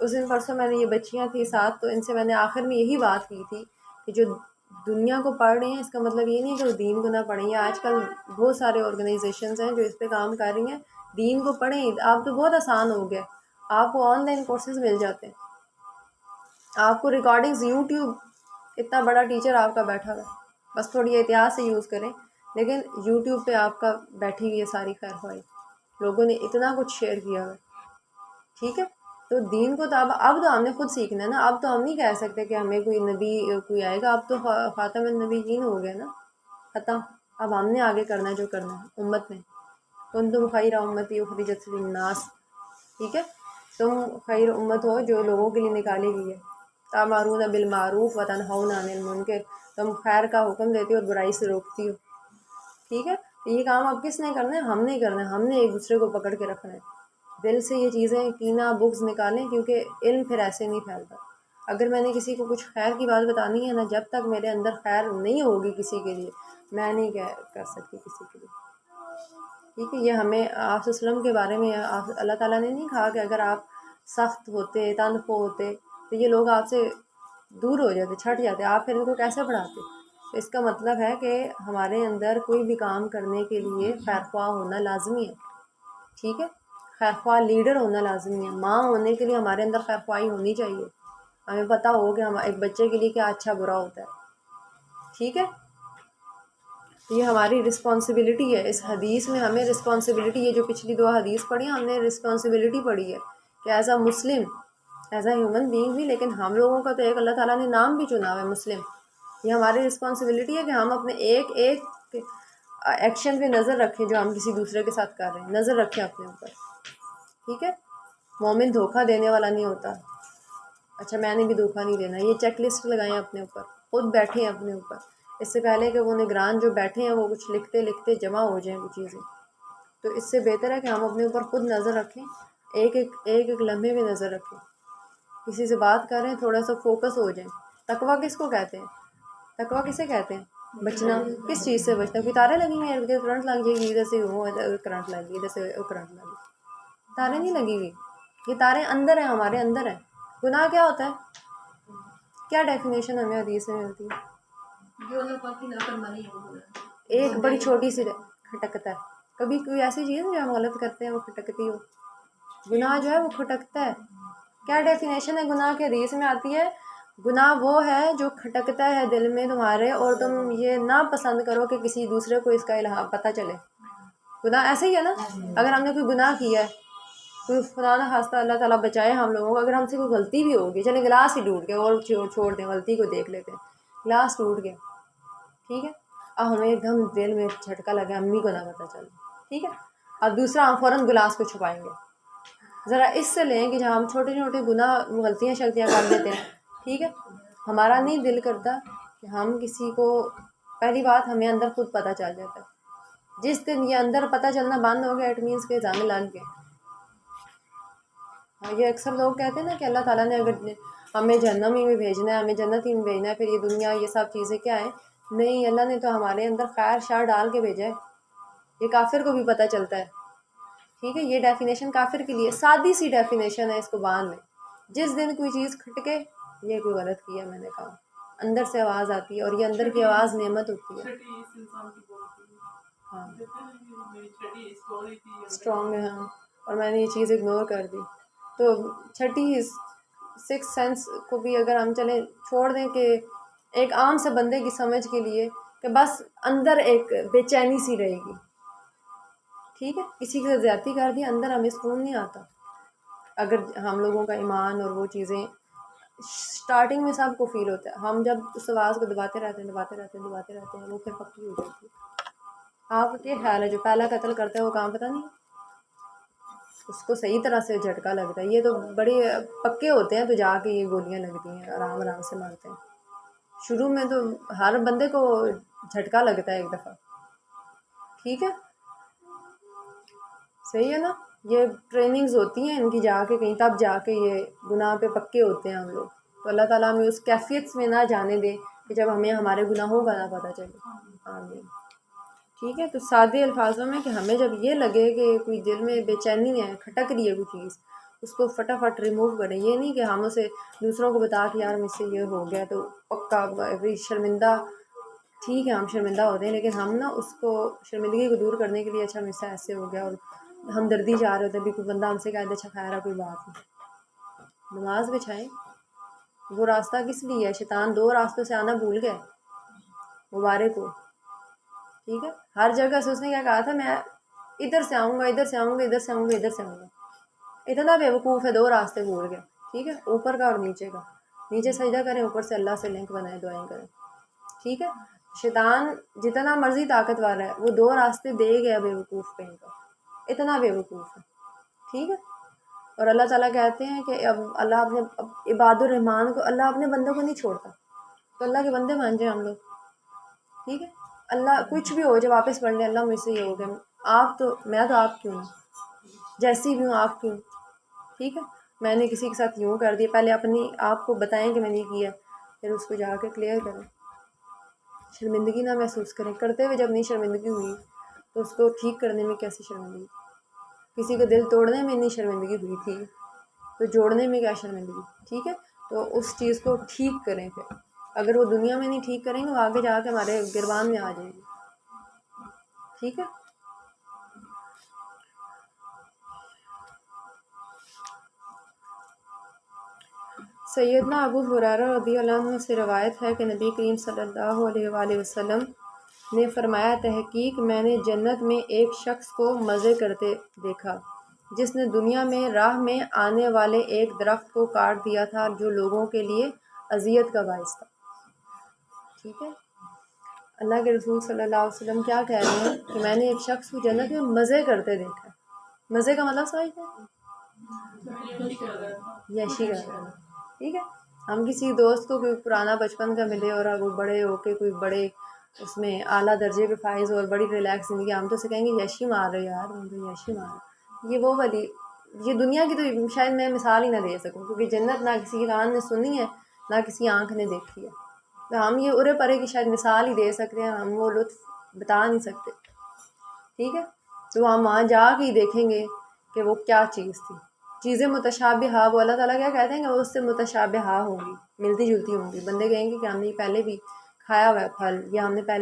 اس دن پرسوں میں نے یہ بچیاں تھیں ساتھ، تو ان سے میں نے آخر میں یہی بات کی تھی کہ جو دنیا کو پڑھ رہے ہیں اس کا مطلب یہ نہیں کہ وہ دین کو نہ پڑھیں. یا آج کل بہت سارے آرگنائزیشنز ہیں جو اس پہ کام کر رہی ہیں، دین کو پڑھیں. آپ تو بہت آسان ہو گیا، آپ کو آن لائن کورسز مل جاتے ہیں، آپ کو ریکارڈنگز یوٹیوب، اتنا بڑا ٹیچر آپ کا بیٹھا ہوا ہے، بس تھوڑی احتیاط سے یوز کریں. لیکن یوٹیوب پہ آپ کا بیٹھی ہوئی ہے ساری خیر خواہی، لوگوں نے اتنا کچھ شیئر کیا ہوا ہے. ٹھیک ہے، تو دین کو تو اب تو ہم نے خود سیکھنا ہے نا. اب تو ہم نہیں کہہ سکتے کہ ہمیں کوئی نبی کوئی آئے گا، اب تو خاتم النبیین ہو گیا نا، ختم. اب ہم نے آگے کرنا ہے جو کرنا ہے امت میں. کنتم خیر امتی اخرجت للناس، ٹھیک ہے، تم خیر امت ہو جو لوگوں کے لیے نکالی گئی ہے. تامرون بالمعروف وتنہون عن المنکر، تم خیر کا حکم دیتی ہو اور برائی سے روکتی ہو. ٹھیک ہے، تو یہ کام اب کس نے کرنا ہے؟ ہم نے کرنا ہے. ہم نے ایک دوسرے کو پکڑ کے رکھنا ہے، دل سے یہ چیزیں کینہ بغض نکالیں، کیونکہ علم پھر ایسے نہیں پھیلتا. اگر میں نے کسی کو کچھ خیر کی بات بتانی ہے نا، جب تک میرے اندر خیر نہیں ہوگی کسی کے لیے، میں نہیں کر سکتی کسی کے لیے. ٹھیک ہے، یہ ہمیں آپ صلی اللہ علیہ وسلم کے بارے میں اللہ تعالیٰ نے نہیں کہا کہ اگر آپ سخت ہوتے، تنگ ہوتے تو یہ لوگ آپ سے دور ہو جاتے، چھٹ جاتے، آپ پھر ان کو کیسے پڑھاتے؟ تو اس کا مطلب ہے کہ ہمارے اندر کوئی بھی کام کرنے کے لیے خیر خواہ ہونا لازمی ہے. ٹھیک ہے، خیر خواہ لیڈر ہونا لازمی ہے. ماں ہونے کے لیے ہمارے اندر خیر خواہی ہونی چاہیے، ہمیں پتہ ہو کہ ہم ایک بچے کے لیے کیا اچھا برا ہوتا ہے. ٹھیک ہے، تو یہ ہماری رسپانسبلٹی ہے. اس حدیث میں ہمیں رسپانسبلٹی، یہ جو پچھلی 2 حدیث پڑھی ہیں، ہم نے رسپانسبلٹی پڑھی ہے کہ as a Muslim, as a human being بھی، لیکن ہم لوگوں کا تو ایک اللہ تعالیٰ نے نام بھی چنا ہوا ہے مسلم. یہ ہماری رسپانسبلٹی ہے کہ ہم اپنے ایک ایکشن پہ نظر رکھیں جو ہم کسی دوسرے کے ساتھ کر رہے ہیں، نظر رکھیں اپنے اوپر. ٹھیک ہے، مومن دھوکہ دینے والا نہیں ہوتا. اچھا میں نے بھی دھوکہ نہیں دینا، یہ چیک لسٹ لگائیں اپنے اوپر، خود بیٹھیں اپنے اوپر، اس سے پہلے کہ وہ نگران جو بیٹھے ہیں وہ کچھ لکھتے لکھتے جمع ہو جائیں وہ چیزیں. تو اس سے بہتر ہے کہ ہم اپنے اوپر خود نظر رکھیں، ایک لمحے میں نظر رکھیں. کسی سے بات کر رہے ہیں تھوڑا سا فوکس ہو جائیں. تقویٰ کس کو کہتے ہیں؟ تقویٰ کسے کہتے ہیں؟ بچنا. کس چیز سے بچنا؟ کوئی تارے لگی ہوئی ہیں ادھر کرنٹ لگ جائے گی، ادھر سے وہ کرنٹ لگ گئی، ادھر سے وہ کرنٹ لگ گئی. تارے نہیں لگی ہوئی، یہ تارے اندر ہیں، ہمارے اندر ہیں. گناہ کیا ہوتا ہے؟ کیا ڈیفینیشن ہمیں حدیث میں ملتی ہے؟
جو اللہ پاک کی نافرمانی ہے وہ گناہ ہے.
ایک بڑی چھوٹی سی کھٹکتا ہے. کبھی کوئی ایسی چیز جو ہم غلط کرتے ہیں وہ کھٹکتی ہو؟ گناہ جو ہے وہ کھٹکتا ہے. کیا ڈیفینیشن ہے گناہ کے؟ حدیث میں آتی ہے گناہ وہ ہے جو کھٹکتا ہے دل میں تمہارے، اور تم یہ نہ پسند کرو کہ کسی دوسرے کو اس کا الہام پتہ چلے. گناہ ایسے ہی ہے نا. اگر ہم نے کوئی گناہ کیا ہے، کوئی خدا نہ خواستہ اللہ تعالیٰ بچائے ہم لوگوں کو، اگر ہم سے کوئی غلطی بھی ہوگی، چلیں گلاس ہی ٹوٹ گیا اور چھوڑ دیں، غلطی کو دیکھ لیتے ہیں، گلاس ٹوٹ گیا، ٹھیک ہے، اب ہمیں ایک دم دل میں جھٹکا لگا، امی کو نہ پتہ چلے، ٹھیک ہے، اب دوسرا ہم فوراً گلاس کو چھپائیں گے. ذرا اس سے لیں کہ جہاں ہم چھوٹے چھوٹے گناہ غلطیاں شلطیاں کر دیتے ہیں، ٹھیک ہے، ہمارا نہیں دل کرتا کہ ہم کسی کو، پہلی بات ہمیں اندر خود پتہ چل جاتا ہے. جس دن یہ اندر پتہ چلنا بند ہو گیا، اٹ مینس کہ زنگ لگ گیا. یہ اکثر لوگ کہتے ہیں نا کہ اللہ تعالیٰ نے اگر ہمیں جہنم ہی میں بھیجنا ہے، ہمیں جنت ہی میں بھیجنا ہے، پھر یہ دنیا یہ سب چیزیں کیا ہیں نہیں، اللہ نے تو ہمارے اندر خیر شر ڈال کے بھیجا ہے، یہ کافر کو بھی پتہ چلتا ہے، ٹھیک ہے. یہ ڈیفینیشن کافر کے لیے سادی سی ڈیفینیشن ہے، اس کو باندھ لیں. جس دن کوئی چیز کھٹکے یہ کوئی غلط کیا، میں نے کہا اندر سے آواز آتی ہے، اور یہ اندر کی آواز نعمت ہوتی ہے. ہاں اسٹرانگ ہے، ہاں. اور میں نے یہ چیز اگنور کر دی. تو چھٹی سکس سینس کو بھی اگر ہم چلیں چھوڑ دیں کہ ایک عام سے بندے کی سمجھ کے لیے کہ بس اندر ایک بے چینی سی رہے گی، ٹھیک ہے. کسی کے زیادتی کر دی، اندر ہمیں سکون نہیں آتا. اگر ہم لوگوں کا ایمان اور وہ چیزیں اسٹارٹنگ میں سب کو فیل ہوتا ہے، ہم جب اس آواز کو دباتے رہتے ہیں وہ پھر پکی ہو جاتی ہے. آپ کا کیا خیال ہے جو پہلا قتل کرتا ہے وہ کام پتہ نہیں، اس کو صحیح طرح سے جھٹکا لگتا ہے. یہ تو بڑے پکے ہوتے ہیں تو جا کے یہ گولیاں لگتی ہیں، آرام آرام سے مارتے ہیں. شروع میں تو ہر بندے کو جھٹکا لگتا ہے ایک دفعہ، ٹھیک ہے. صحیح ہے نا. یہ ٹریننگز ہوتی ہیں ان کی جا کے کہیں، تب جا کے یہ گناہ پہ پکے ہوتے ہیں ہم لوگ. تو اللہ تعالیٰ ہمیں اس کیفیت میں نہ جانے دے کہ جب ہمیں ہمارے گناہوں کا نہ پتہ چلے. آمین. ٹھیک ہے. تو سادے الفاظوں میں کہ ہمیں جب یہ لگے کہ کوئی دل میں بے چینی ہے، کھٹک رہی ہے کوئی چیز، اس کو فٹافٹ ریموو کریں. یہ نہیں کہ ہم اسے دوسروں کو بتا کہ یار مجھ سے یہ ہو گیا تو پکا شرمندہ. ٹھیک ہے ہم شرمندہ ہوتے ہیں، لیکن ہم نا اس کو شرمندگی کو دور کرنے کے لیے اچھا مجھ سے ایسے ہو گیا اور ہمدردی چاہ رہے ہوتے ہیں، بھی کوئی بندہ ہم سے کہہ دے اچھا خیر ہے کوئی بات نہیں، نماز بچھائیں. وہ راستہ کس لیے ہے؟ شیطان 2 راستوں سے آنا بھول گئے مبارک کو، ٹھیک ہے. ہر جگہ سے اس نے کیا کہا تھا، میں ادھر سے آؤں گا، ادھر سے آؤں گا، ادھر سے آؤں گا، ادھر سے آؤں گا. اتنا بے وقوف ہے، 2 راستے بھول گئے، ٹھیک ہے. اوپر کا اور نیچے کا. نیچے سجدہ کریں، اوپر سے اللہ سے لنک بنائیں، دعائیں کریں، ٹھیک ہے. شیطان جتنا مرضی طاقتور ہے وہ 2 راستے دے گیا بے وقوف کہیں کا، اتنا بے وقوف ہے، ٹھیک ہے. اور اللہ تعالیٰ کہتے ہیں کہ اب اللہ اپنے عباد الرحمان کو، اللہ اپنے بندوں کو نہیں چھوڑتا، تو اللہ کے بندے مان جائیں ہم لوگ، ٹھیک ہے. اللہ کچھ بھی ہو جب واپس پڑھ لیں اللہ مجھ سے یہ ہو گیا، آپ تو میں تو آپ کیوں ہوں، جیسی بھی ہوں آپ کیوں، ٹھیک ہے. میں نے کسی کے ساتھ یوں کر دیا، پہلے اپنی آپ کو بتائیں کہ میں نے کیا، پھر اس کو جا کے کلیئر کریں. شرمندگی نہ محسوس کریں. کرتے ہوئے جب نہیں شرمندگی ہوئی تو اس کو ٹھیک کرنے میں کیسی شرمندگی. کسی کو دل توڑنے میں نہیں شرمندگی ہوئی تھی تو جوڑنے میں کیا شرمندگی، ٹھیک ہے. تو اس چیز کو ٹھیک کریں. پھر اگر وہ دنیا میں نہیں ٹھیک کریں گے وہ آگے جا کے ہمارے گربان میں آ جائے گی، ٹھیک ہے. سیدنا ابو ہریرہ رضی اللہ عنہ سے روایت ہے کہ نبی کریم صلی اللہ علیہ وآلہ وسلم نے فرمایا، تحقیق میں نے جنت میں ایک شخص کو مزے کرتے دیکھا جس نے دنیا میں راہ میں آنے والے ایک درخت کو کاٹ دیا تھا جو لوگوں کے لیے اذیت کا باعث تھا، ٹھیک ہے. اللہ کے رسول صلی اللہ علیہ وسلم کیا کہہ رہے ہیں کہ میں نے ایک شخص کو جنت میں مزے کرتے دیکھا. مزے کا مطلب سمجھتے ہیں؟ یشی کا، ٹھیک ہے. ہم کسی دوست کو کوئی پرانا بچپن کا ملے اور وہ بڑے ہو کے کوئی بڑے اس میں اعلیٰ درجے پہ فائز اور بڑی ریلیکس زندگی، ہم تو اسے کہیں گے یشی مار رہے یار، ہم تو یشی مار رہے. یہ وہ والی، یہ دنیا کی تو شاید میں مثال ہی نہ دے سکوں، کیونکہ جنت نہ کسی کان نے سنی ہے نہ کسی آنکھ نے دیکھی ہے. تو ہم یہ ارے پرے کی شاید مثال ہی دے سکتے ہیں، ہم وہ لطف بتا نہیں سکتے، ٹھیک ہے. تو ہم وہاں جا کے ہی دیکھیں گے کہ وہ کیا چیز تھی. چیزیں متشابہہ، وہ اللہ تعالیٰ کیا کہتے ہیں کہ وہ اس سے متشابہہ ہوں گی، ملتی جلتی ہوں گی. بندے کہیں گے کہ ہم نے پہلے بھی کھایا ہوا ہے پھل، یا ہم نے پہلے